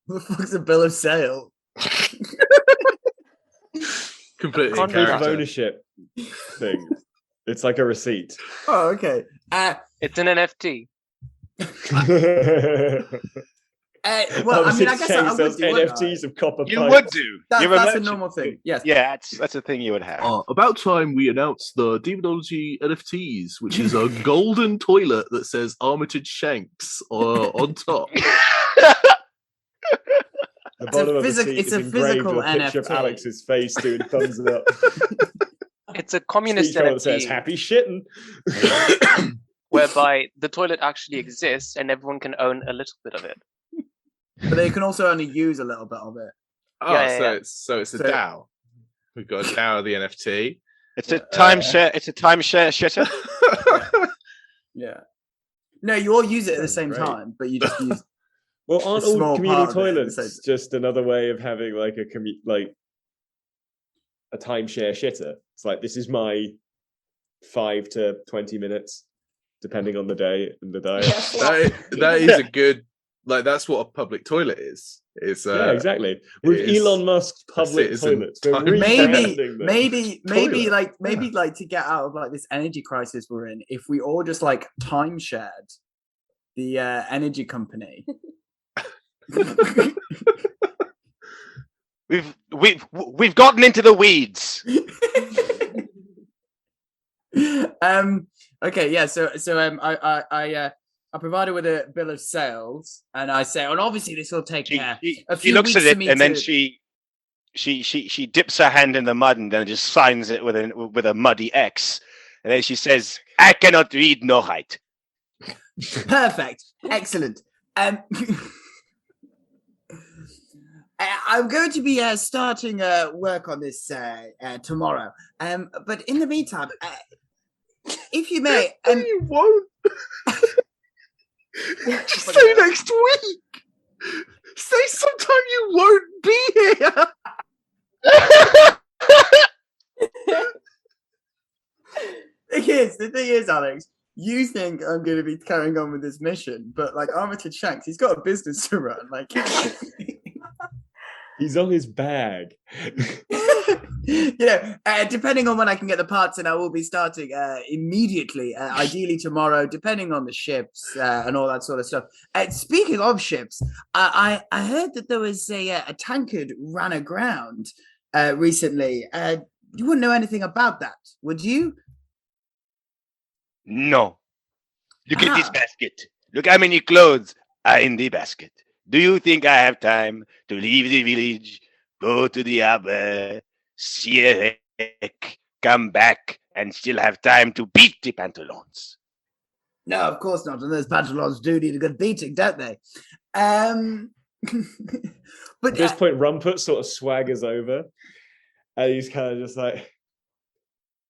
What the fuck's a bill of sale? Completely in Contract. Proof of character. ownership thing. It's like a receipt. Oh, okay. It's an NFT. Well, I mean, I guess I would sells do, wouldn't I? NFTs of copper You pipes. would do. That's You're a a merchant. normal thing. Yes. Yeah, that's a thing you would have. About time we announced the Demonology NFTs, which is a golden toilet that says Armitage Shanks on top. The It's a bottom of the physic- seat it's is a engraved physical with a picture of NFT. Alex's face doing thumbs up. It's a communist Seat that says NFT happy shitting. whereby the toilet actually exists and everyone can own a little bit of it. But they can also only use a little bit of it. Oh, Yeah, so yeah. it's a So- DAO. We've got a DAO of the NFT. It's a timeshare. It's a timeshare shitter. Yeah. No, you all use it at the same Great. time, but you just use. Well, aren't A small all community part of it, toilets it's just another way of having like a timeshare shitter? It's like, this is my 5 to 20 minutes, depending on the day and the diet. Yes. that is a good, like, that's what a public toilet is. It's Yeah, exactly. With it is Elon Musk's public citizen toilets, we're time- Maybe, rebranding them. maybe Toilet. like to get out of like this energy crisis we're in, if we all just like time shared the energy company. We've gotten into the weeds. Okay, yeah. So I provided with a bill of sales, and I say, and obviously this will take a She few looks weeks at for it me and then to- she dips her hand in the mud and then just signs it with a muddy X, and then she says, "I cannot read nor write." Perfect, excellent. I'm going to be starting work on this tomorrow. But in the meantime, if you may, you won't. Just say next week. Say sometime you won't be here. The thing is, Alex, you think I'm going to be carrying on with this mission, but like Armitage Shanks, he's got a business to run. Like, He's on his bag. Depending on when I can get the parts in, I will be starting immediately, ideally tomorrow, depending on the ships and all that sort of stuff. Speaking of ships, I heard that there was a tankard ran aground recently. You wouldn't know anything about that, would you? No. Look at this basket. Look how many clothes are in the basket. Do you think I have time to leave the village, go to the harbor, see a wreck, come back, and still have time to beat the pantaloons? No, of course not. And those pantaloons do need a good beating, don't they? But at this point, Rumpert sort of swaggers over, and he's kind of just like,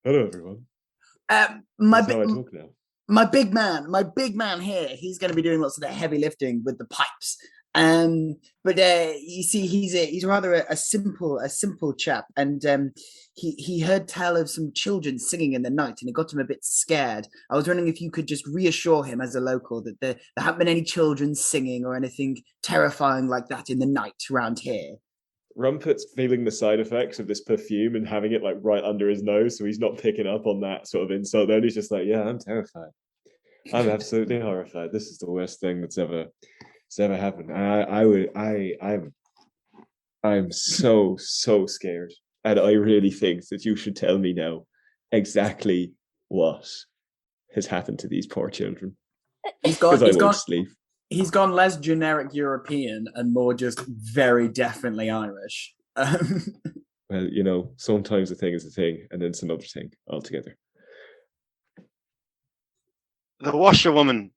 "Hello, everyone." My big man here, he's going to be doing lots of the heavy lifting with the pipes. But you see, he's rather a simple chap, and he heard tell of some children singing in the night, and it got him a bit scared. I was wondering if you could just reassure him as a local that there haven't been any children singing or anything terrifying like that in the night around here. Rumpert's feeling the side effects of this perfume and having it like right under his nose, so he's not picking up on that sort of insult. Then he's just like, "Yeah, I'm terrified. I'm absolutely horrified. This is the worst thing that's ever happened. I'm so scared, and I really think that you should tell me now exactly what has happened to these poor children." He's gone less generic European and more just very definitely Irish. Well, sometimes a thing is a thing, and then it's another thing altogether. The washerwoman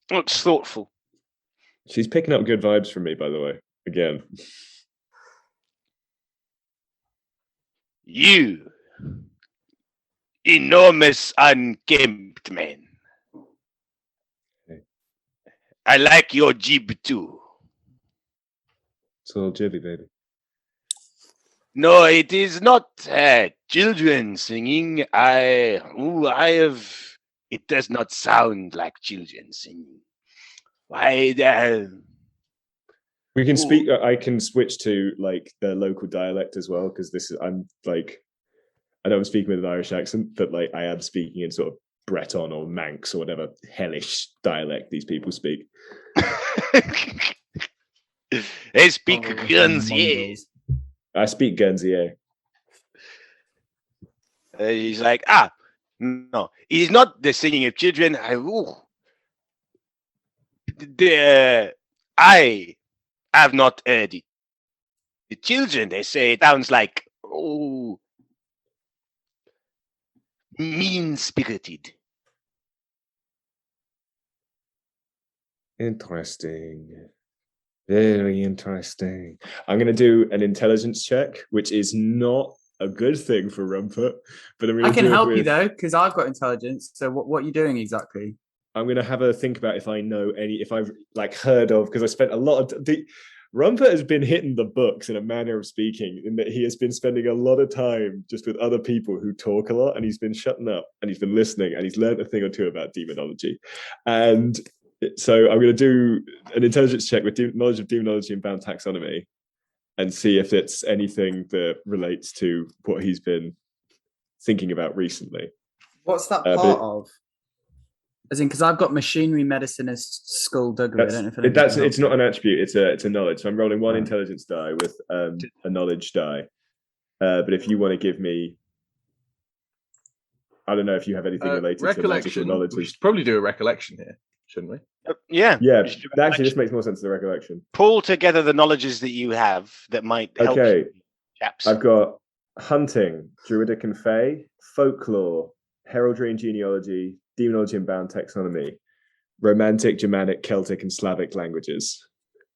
looks thoughtful. She's picking up good vibes from me, by the way. Again. You, enormous unkempt man. I like your jib too. It's a little jibby, baby. No, it is not children singing. It does not sound like children singing. Why? We can speak. I can switch to like the local dialect as well, because I know I'm speaking with an Irish accent, but like I am speaking in sort of Breton or Manx or whatever hellish dialect these people speak. They speak Guernsey. I speak Guernsey. He's like, no, it is not the singing of children. I have not heard it. The children, they say, it sounds like, mean-spirited. Interesting. Very interesting. I'm going to do an intelligence check, which is not a good thing for Rumpert. But I can help you though, because I've got intelligence. So what are you doing exactly? I'm going to have a think about if I know if I've like heard of, because I spent a lot of Rumpert has been hitting the books in a manner of speaking, in that he has been spending a lot of time just with other people who talk a lot, and he's been shutting up and he's been listening, and he's learned a thing or two about demonology. And so I'm going to do an intelligence check with knowledge of demonology and bound taxonomy and see if it's anything that relates to what he's been thinking about recently. What's that part of? As in, because I've got machinery, medicine, and skullduggery. I don't know if it's not an attribute. It's a knowledge. So I'm rolling one intelligence die with a knowledge die. But if you want to give me, I don't know if you have anything related to magical knowledge. We should probably do a recollection here, shouldn't we? Yeah. Actually, this makes more sense to the recollection. Pull together the knowledges that you have that might help. Okay, chaps. I've got hunting, druidic and fey, folklore, heraldry and genealogy, demonology and bound taxonomy, romantic, Germanic, Celtic, and Slavic languages.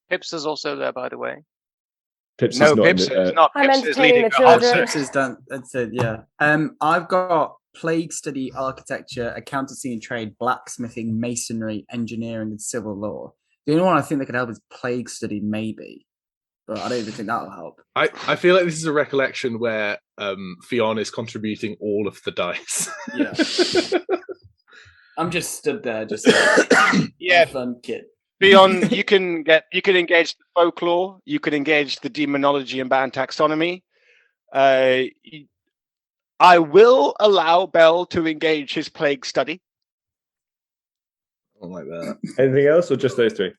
Pipsa's also there, by the way. Pipsa's no, not. Pipsa's not. I'm Pipsa's entertaining leading the the whole children. Pipsa's done. That's it. Yeah. I've got plague study, architecture, accountancy and trade, blacksmithing, masonry, engineering, and civil law. The only one I think that could help is plague study, maybe. But I don't even think that'll help. I feel like this is a recollection where Fionn is contributing all of the dice. Yeah. I'm just stood there, just Yeah. fun kid. Beyond, you can engage the folklore, you can engage the demonology and band taxonomy. I will allow Bell to engage his plague study. I don't like that. Anything else, or just those three?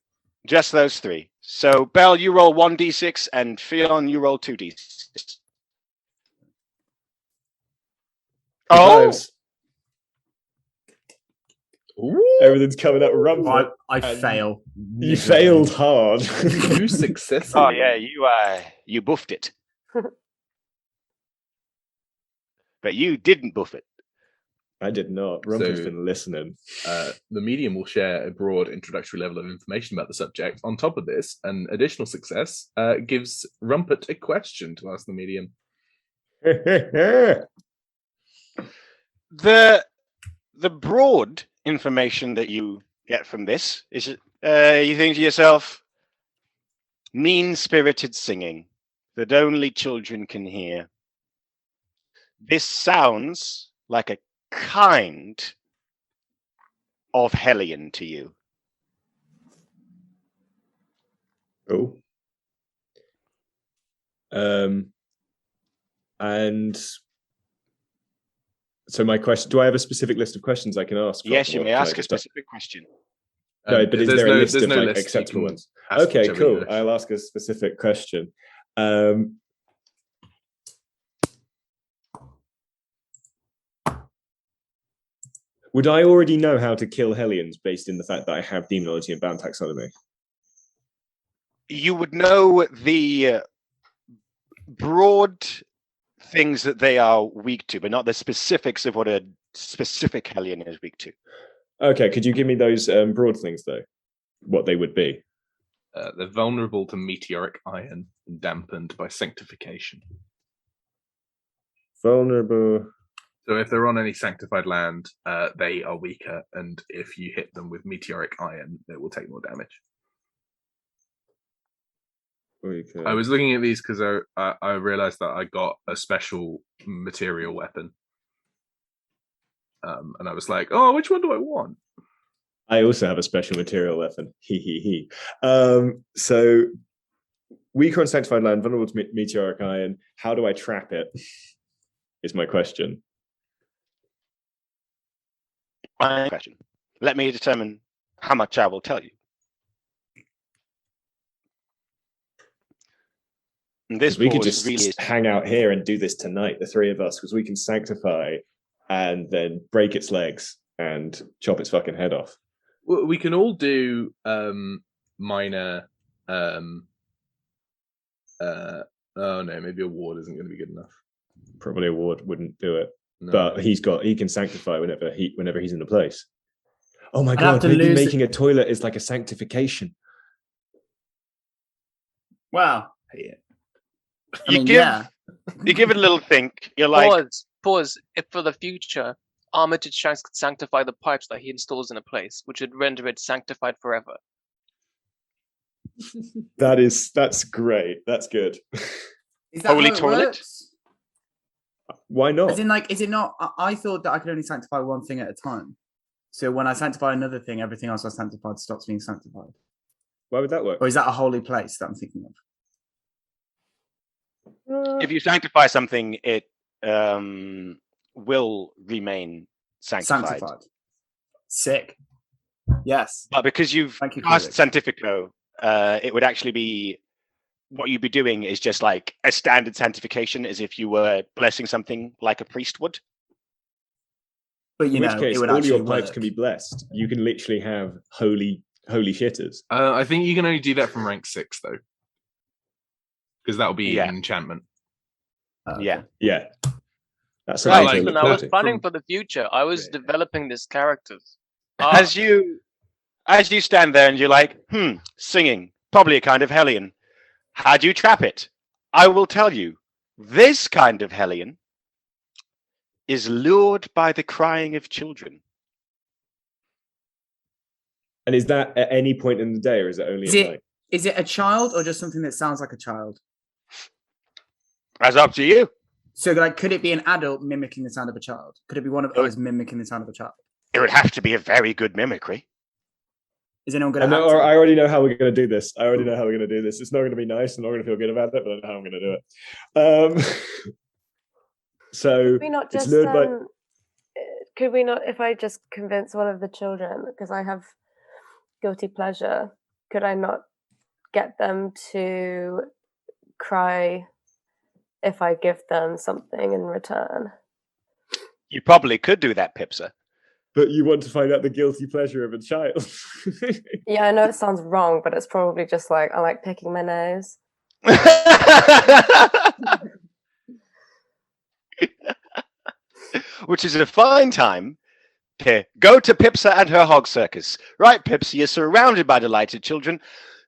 Just those three. So Bell, you roll 1d6, and Fionn, you roll 2d6. Oh, Fives. Everything's coming up Rumpert. I fail. You failed hard. You success. oh yeah, you buffed it, but you didn't buff it. I did not. Rumpert's So- been listening. The medium will share a broad introductory level of information about the subject. On top of this, an additional success gives Rumpert a question to ask the medium. The broad information that you get from this is you think to yourself, mean-spirited singing that only children can hear. This sounds like a kind of hellion to you. Oh. And so my question, do I have a specific list of questions I can ask? Yes, you Or may can I ask a just- specific question. No, but is there's there a no- list there's of no like list. You acceptable can ones? ask Okay, whichever you cool. wish. I'll ask a specific question. Would I already know how to kill Hellions based in the fact that I have demonology and band taxonomy? You would know the broad things that they are weak to, but not the specifics of what a specific hellion is weak to. Okay, could you give me those broad things though? What they would be? They're vulnerable to meteoric iron and dampened by sanctification. Vulnerable. So if they're on any sanctified land, they are weaker, and if you hit them with meteoric iron, they will take more damage. Okay. I was looking at these because I realized that I got a special material weapon. And I was like, oh, which one do I want? I also have a special material weapon. He. So weaker on sanctified land, vulnerable to meteoric iron. How do I trap it? Is my question. My question. Let me determine how much I will tell you. And this We could board just really hang out here and do this tonight, the three of us, because we can sanctify and then break its legs and chop its fucking head off. Well, we can all do minor. Oh no, maybe a ward isn't going to be good enough. Probably a ward wouldn't do it, No. but he can sanctify whenever he's in the place. Oh my I'd have god! to Maybe lose making a toilet is like a sanctification. Wow. Yeah. I You mean, give- yeah. you give it a little think. You're like, Pause. If for the future, Armitage Shanks could sanctify the pipes that he installs in a place, which would render it sanctified forever. That's great. That's good. Is that Holy how it toilet? works? Why not? As in, like, is it not? I thought that I could only sanctify one thing at a time. So when I sanctify another thing, everything else I sanctified stops being sanctified. Why would that work? Or is that a holy place that I'm thinking of? if you sanctify something, it will remain sanctified. Sick. Yes. But because you've Thank you, passed Felix. Sanctifico, it would actually be what you'd be doing is just like a standard sanctification, as if you were blessing something like a priest would. But you In which know, case, it would all actually your pipes work. can be blessed. You can literally have holy shitters. I think you can only do that from rank 6 though, because that will be Yeah. an enchantment. Yeah. Yeah, that's Right, something to when look I was forward to. planning for the future, I was developing this characters. As you stand there and you're like, singing, probably a kind of hellion. How do you trap it? I will tell you, this kind of hellion is lured by the crying of children. And is that at any point in the day, or is it only Is at it night? is it a child or just something that sounds like a child? That's up to you. So, like, could it be an adult mimicking the sound of a child? Could it be one of Oh. us mimicking the sound of a child? It would have to be a very good mimicry. Is anyone I going to? already know how we're going to do this. It's not going to be nice. I'm not going to feel good about it, but I know how I'm going to do it. So Could we not it's just lured by. could we not, if I just convince one of the children, because I have guilty pleasure, could I not get them to cry if I give them something in return? You probably could do that, Pipsa. But you want to find out the guilty pleasure of a child. Yeah, I know it sounds wrong, but it's probably just like I like picking my nose. Which is a fine time to go to Pipsa and her Hog Circus. Right, Pipsa, you're surrounded by delighted children.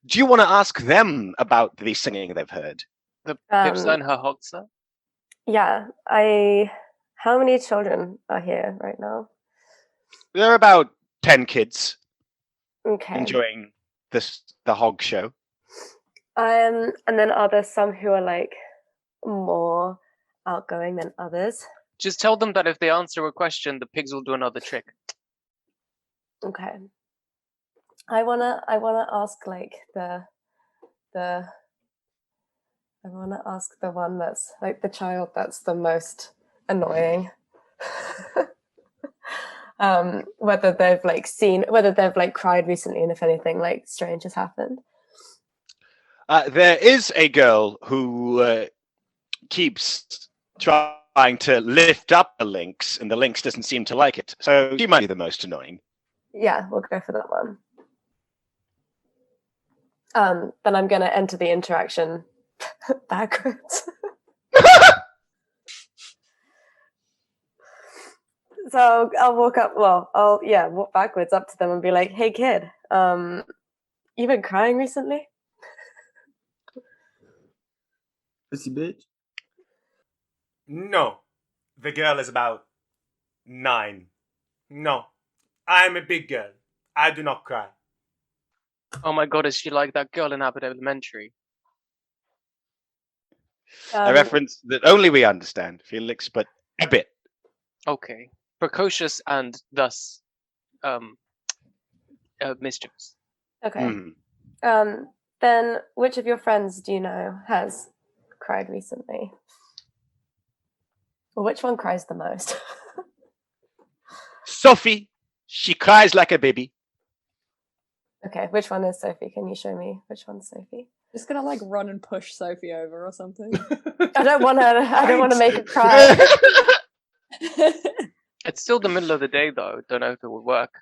Do you want to ask them about the singing they've heard? The Pipsa and her Hogsa? Yeah, how many children are here right now? There are about 10 kids Okay. enjoying the hog show. And then are there some who are like more outgoing than others? Just tell them that if they answer a question, the pigs will do another trick. Okay. I wanna ask like I wanna ask the one that's like the child that's the most annoying. Whether they've like cried recently and if anything like strange has happened. There is a girl who keeps trying to lift up the lynx, and the lynx doesn't seem to like it. So she might be the most annoying. Yeah, we'll go for that one. Then I'm gonna enter the interaction backwards. So I'll walk up. Well, walk backwards up to them and be like, "Hey, kid, you been crying recently?" Pussy bitch. No, the girl is about 9. No, I am a big girl. I do not cry. Oh my god, is she like that girl in Abbott Elementary? A reference that only we understand, Felix, but a bit. Okay. Precocious and thus mischievous. Okay. Then which of your friends do you know has cried recently? Or which one cries the most? Sophie, she cries like a baby. Okay, which one is Sophie? Can you show me which one's Sophie? Just gonna like run and push Sophie over or something. I don't want to make her cry. It's still the middle of the day though. Don't know if it would work.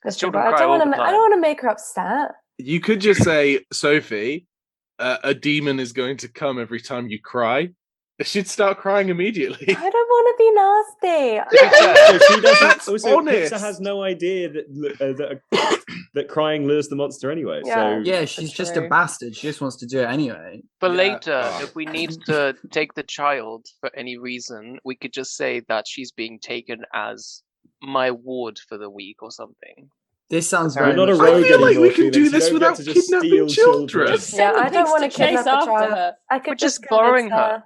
That's true, Children but cry all the I time. don't want to make her upset. You could just say, Sophie, a demon is going to come every time you cry. She'd start crying immediately. I don't want to be nasty. So she doesn't. That's Also, honest. Pipsa has no idea that that crying lures the monster anyway. Yeah. So Yeah, she's just a true. bastard. She just wants to do it anyway. But Yeah. later, Oh. if we need to take the child for any reason, we could just say that she's being taken as my ward for the week or something. This sounds You're very not a much- I rogue feel like anymore, we can Felix. do You this don't get without to just kidnapping steal children. Just Yeah, send the I don't pigs want to to kidnap chase the after child. her. I could We're just convince borrowing her.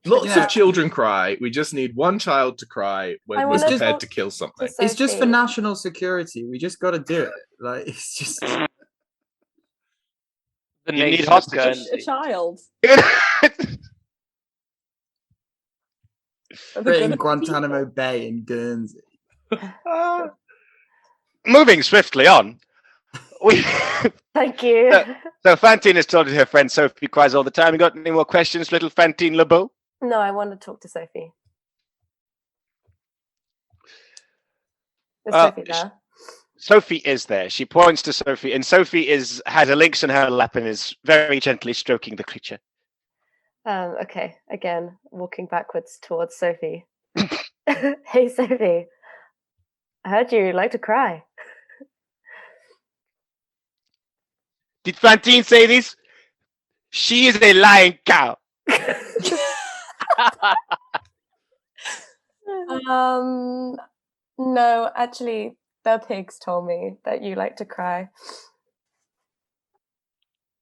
Lots Yeah. of children cry. We just need one child to cry when I we're wanna prepared talk to kill something. to It's just for Sophie. national security. We just got to do it. Like it's just. The You need nation of hostages. A Guernsey. child. Are they Put in gonna be Guantanamo Bay in Guernsey. Moving swiftly on. We Thank you. So Fantine has told her friend Sophie cries all the time. You got any more questions, little Fantine LeBeau? No, I want to talk to Sophie. Is Sophie there? Sophie is there. She points to Sophie, and Sophie has a lynx in her lap and is very gently stroking the creature. Okay, again, walking backwards towards Sophie. Hey, Sophie. I heard you like to cry. Did Fantine say this? She is a lying cow. No, actually, the pigs told me that you like to cry.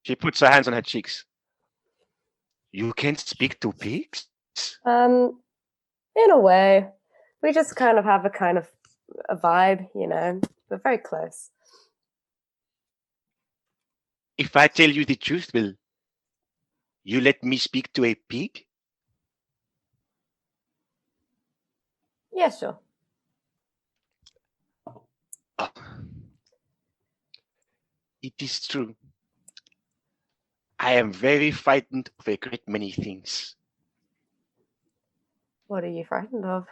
She puts her hands on her cheeks. You can speak to pigs? In a way, we just kind of have a vibe, you know. We're very close. If I tell you the truth, will you let me speak to a pig? Yeah, sure. Oh. It is true. I am very frightened of a great many things. What are you frightened of?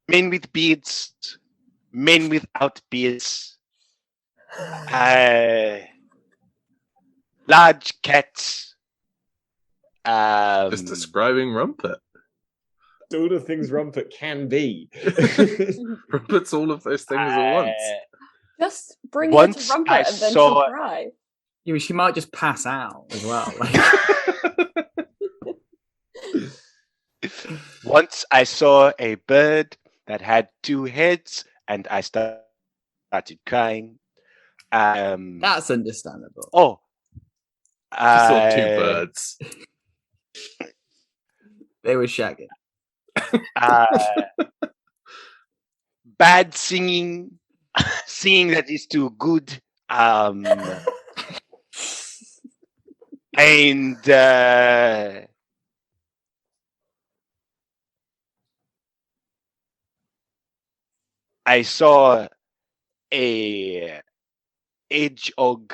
Men with beards, men without beards, large cats. Just describing Rumpert. All the things Rumpert can be. Rumpert's all of those things at once. Just bring her to Rumpert and then she'll cry. Yeah, she might just pass out as well. Once I saw a bird that had 2 heads, and I started crying. That's understandable. Oh, I saw 2 birds. They were shagging. Bad singing, singing that is too good. And I saw a hedgehog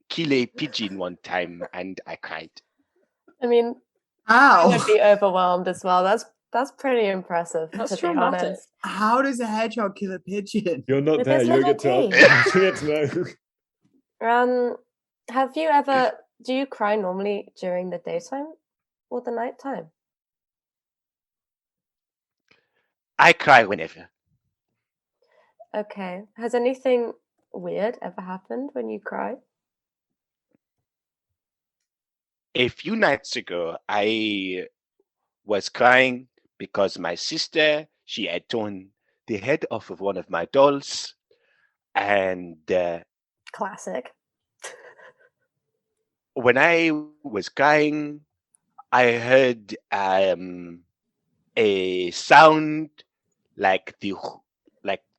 kill a pigeon one time, and I cried. I mean, Ow. I would be overwhelmed as well. That's pretty impressive. That's to be traumatic. honest. How does a hedgehog kill a pigeon? You're not With there. his You don't get little to. teeth. You get to know. Have you ever? Do you cry normally during the daytime or the nighttime? I cry whenever. Okay. Has anything weird ever happened when you cry? A few nights ago, I was crying because my sister, she had torn the head off of one of my dolls, and Classic. when I was crying, I heard a sound like the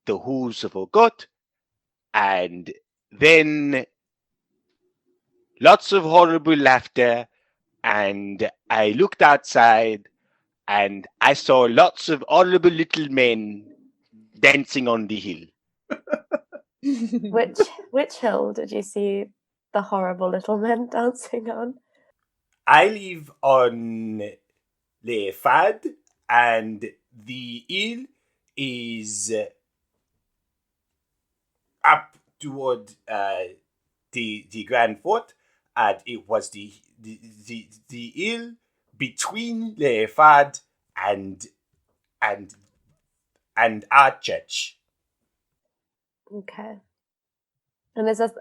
hooves of a goat, and then lots of horrible laughter, and I looked outside, and I saw lots of horrible little men dancing on the hill. Which hill did you see the horrible little men dancing on? I live on Les Fades, and the hill is up toward the Grand Fort, and it was the hill between Les Fades and our church. Okay. And is this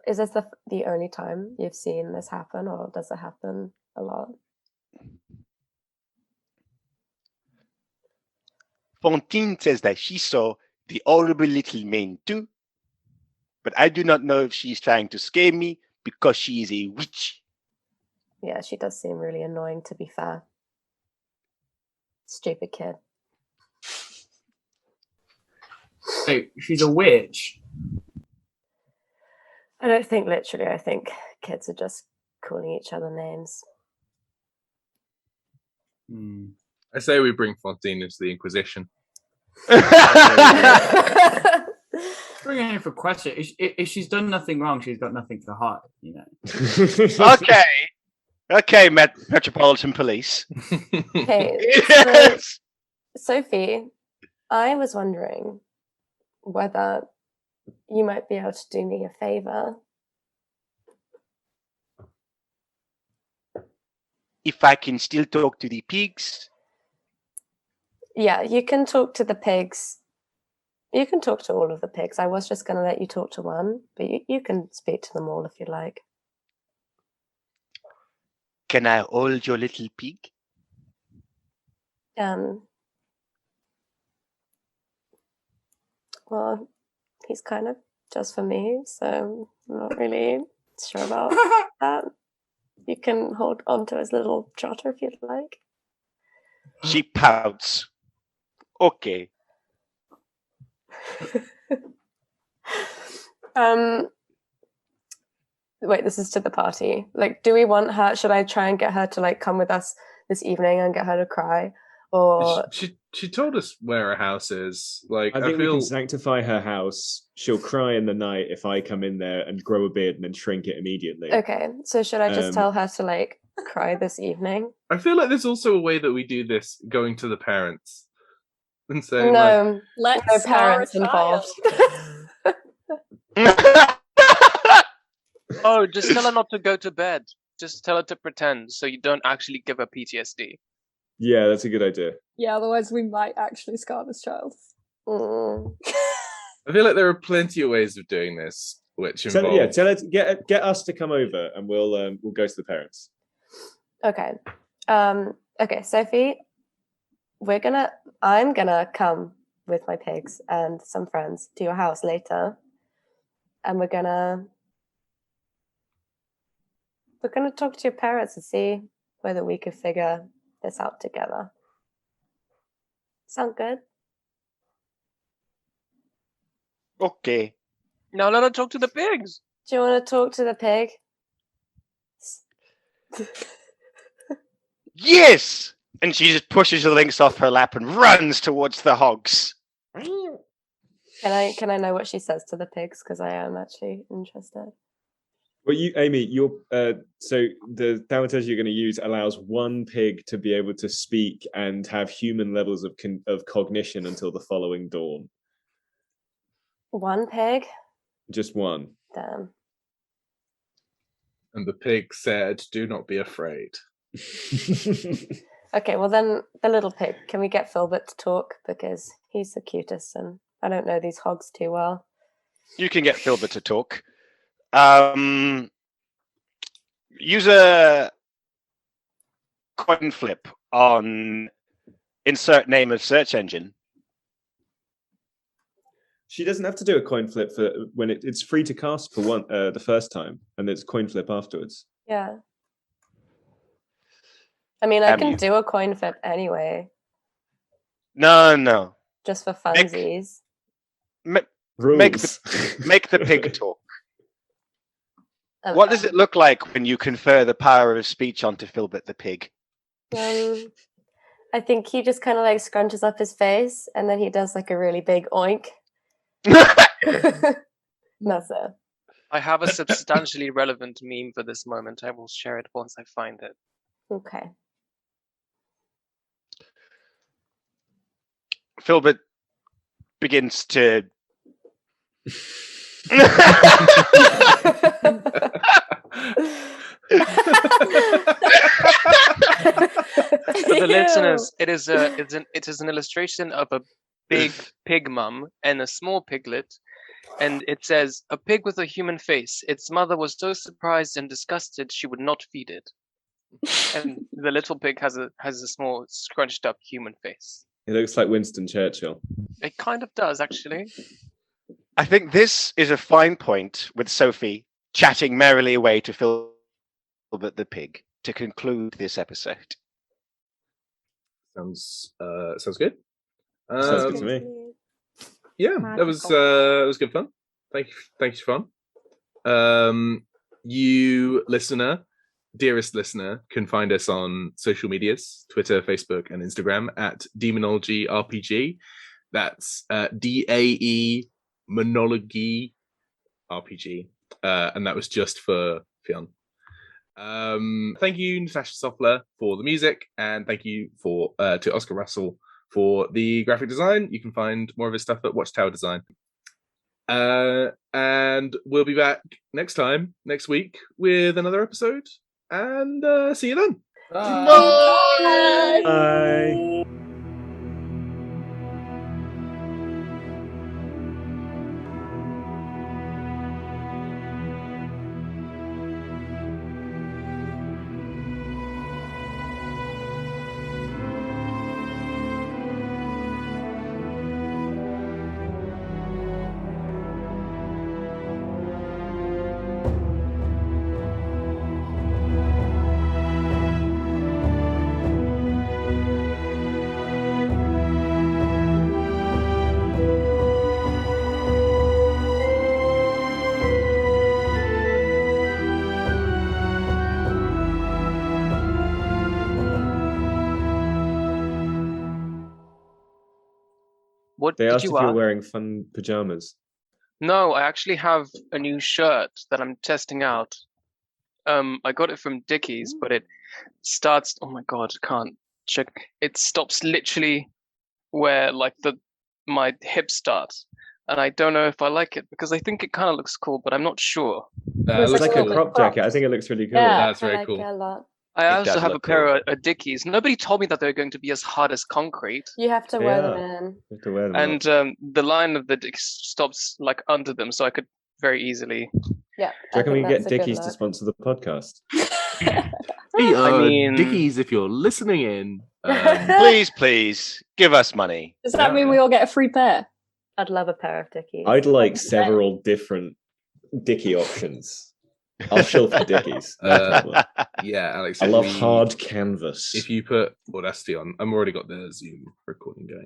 the only time you've seen this happen, or does it happen a lot? Fantine says that she saw the horrible little men too, but I do not know if she's trying to scare me because she is a witch. Yeah, she does seem really annoying, to be fair. Stupid kid. So she's a witch. I don't think literally. I think kids are just calling each other names. I say we bring Fantine into the Inquisition. Bring her in for question. If she's done nothing wrong, she's got nothing to hide, you know. Okay, Metropolitan Police. Okay, Yes! so, Sophie, I was wondering whether you might be able to do me a favor. If I can still talk to the pigs. Yeah, you can talk to the pigs. You can talk to all of the pigs. I was just going to let you talk to one, but you can speak to them all if you like. Can I hold your little pig? Well, he's kind of just for me, so I'm not really sure about that. You can hold onto his little trotter if you'd like. She pouts. Okay. Wait, this is to the party. Like, do we want her? Should I try and get her to like come with us this evening and get her to cry? Or she told us where her house is. Like, I think we feel can sanctify her house. She'll cry in the night if I come in there and grow a beard and then shrink it immediately. okay, so should I just tell her to like cry this evening? I feel like there's also a way that we do this, going to the parents and saying, No, Let's no scar parents a involved. Oh, just tell her not to go to bed. Just tell her to pretend, so you don't actually give her PTSD. Yeah, that's a good idea. Yeah, otherwise we might actually scar this child. I feel like there are plenty of ways of doing this, which involve. Tell her to get us to come over, and we'll go to the parents. Okay. Okay, Sophie, I'm gonna come with my pigs and some friends to your house later, and we're gonna talk to your parents and see whether we could figure this out together. Sound good? Okay. Now let her talk to the pigs. Do you want to talk to the pig? Yes! And she just pushes the lynx off her lap and runs towards the hogs. Can I know what she says to the pigs? Because I am actually interested. Well, Amy, so the thaumaturgy you're going to use allows one pig to be able to speak and have human levels of cognition until the following dawn. One pig? Just one. Damn. And the pig said, "Do not be afraid." Okay, well then, the little pig. Can we get Filbert to talk? Because he's the cutest and I don't know these hogs too well. You can get Filbert to talk. Use a coin flip on insert name of search engine. She doesn't have to do a coin flip for when it's free to cast for one the first time, and it's coin flip afterwards. Yeah. I mean, I can do a coin flip anyway. No. Just for funsies. Make the pig talk. Okay. What does it look like when you confer the power of speech onto Filbert the pig? I think he just kind of like scrunches up his face and then he does like a really big oink. That's it. I have a substantially relevant meme for this moment. I will share it once I find it. Okay. Filbert begins to For the listeners, it is an illustration of a big pig mum and a small piglet, and it says, "A pig with a human face. Its mother was so surprised and disgusted she would not feed it." And the little pig has a small scrunched up human face. It looks like Winston Churchill. It kind of does, actually. I think this is a fine point with Sophie chatting merrily away to Filbert the pig to conclude this episode. Sounds good. Sounds good to me. Yeah, that was good fun. Thank you for fun. You listener, dearest listener, can find us on social medias, Twitter, Facebook, and Instagram at Demonology RPG. That's DAE Monology RPG, and that was just for fun. Thank you, Natasha Soffler, for the music, and thank you to Oscar Russell for the graphic design. You can find more of his stuff at Watchtower Design. And we'll be back next week with another episode. And see you then. Bye. Bye. What They did asked if you you were ask? wearing fun pajamas. No, I actually have a new shirt that I'm testing out. I got it from Dickies, but it starts. Oh my god, can't check. It stops literally where like my hip starts, and I don't know if I like it because I think it kind of looks cool, but I'm not sure. It Was It's looks like it a cool. crop jacket. I think it looks really cool. Yeah, That's I very like cool. it a lot. I It also does have a look pair cool. of Dickies. Nobody told me that they're going to be as hard as concrete. You have to They wear them are. in. You have to wear them And up. the line of the Dickies stops like under them, so I could very easily. Yeah. Do you reckon we can that's get a good Dickies to look. sponsor the podcast? Hey, I mean- Dickies, if you're listening in, Please give us money. Does that Yeah, mean yeah. we all get a free pair? I'd love a pair of Dickies. I'd like Okay. several different Dickie options. I'll shill for Dickies. No problem. yeah, Alex. I if love we- hard canvas. If you put Audacity on, I've already got the Zoom recording going.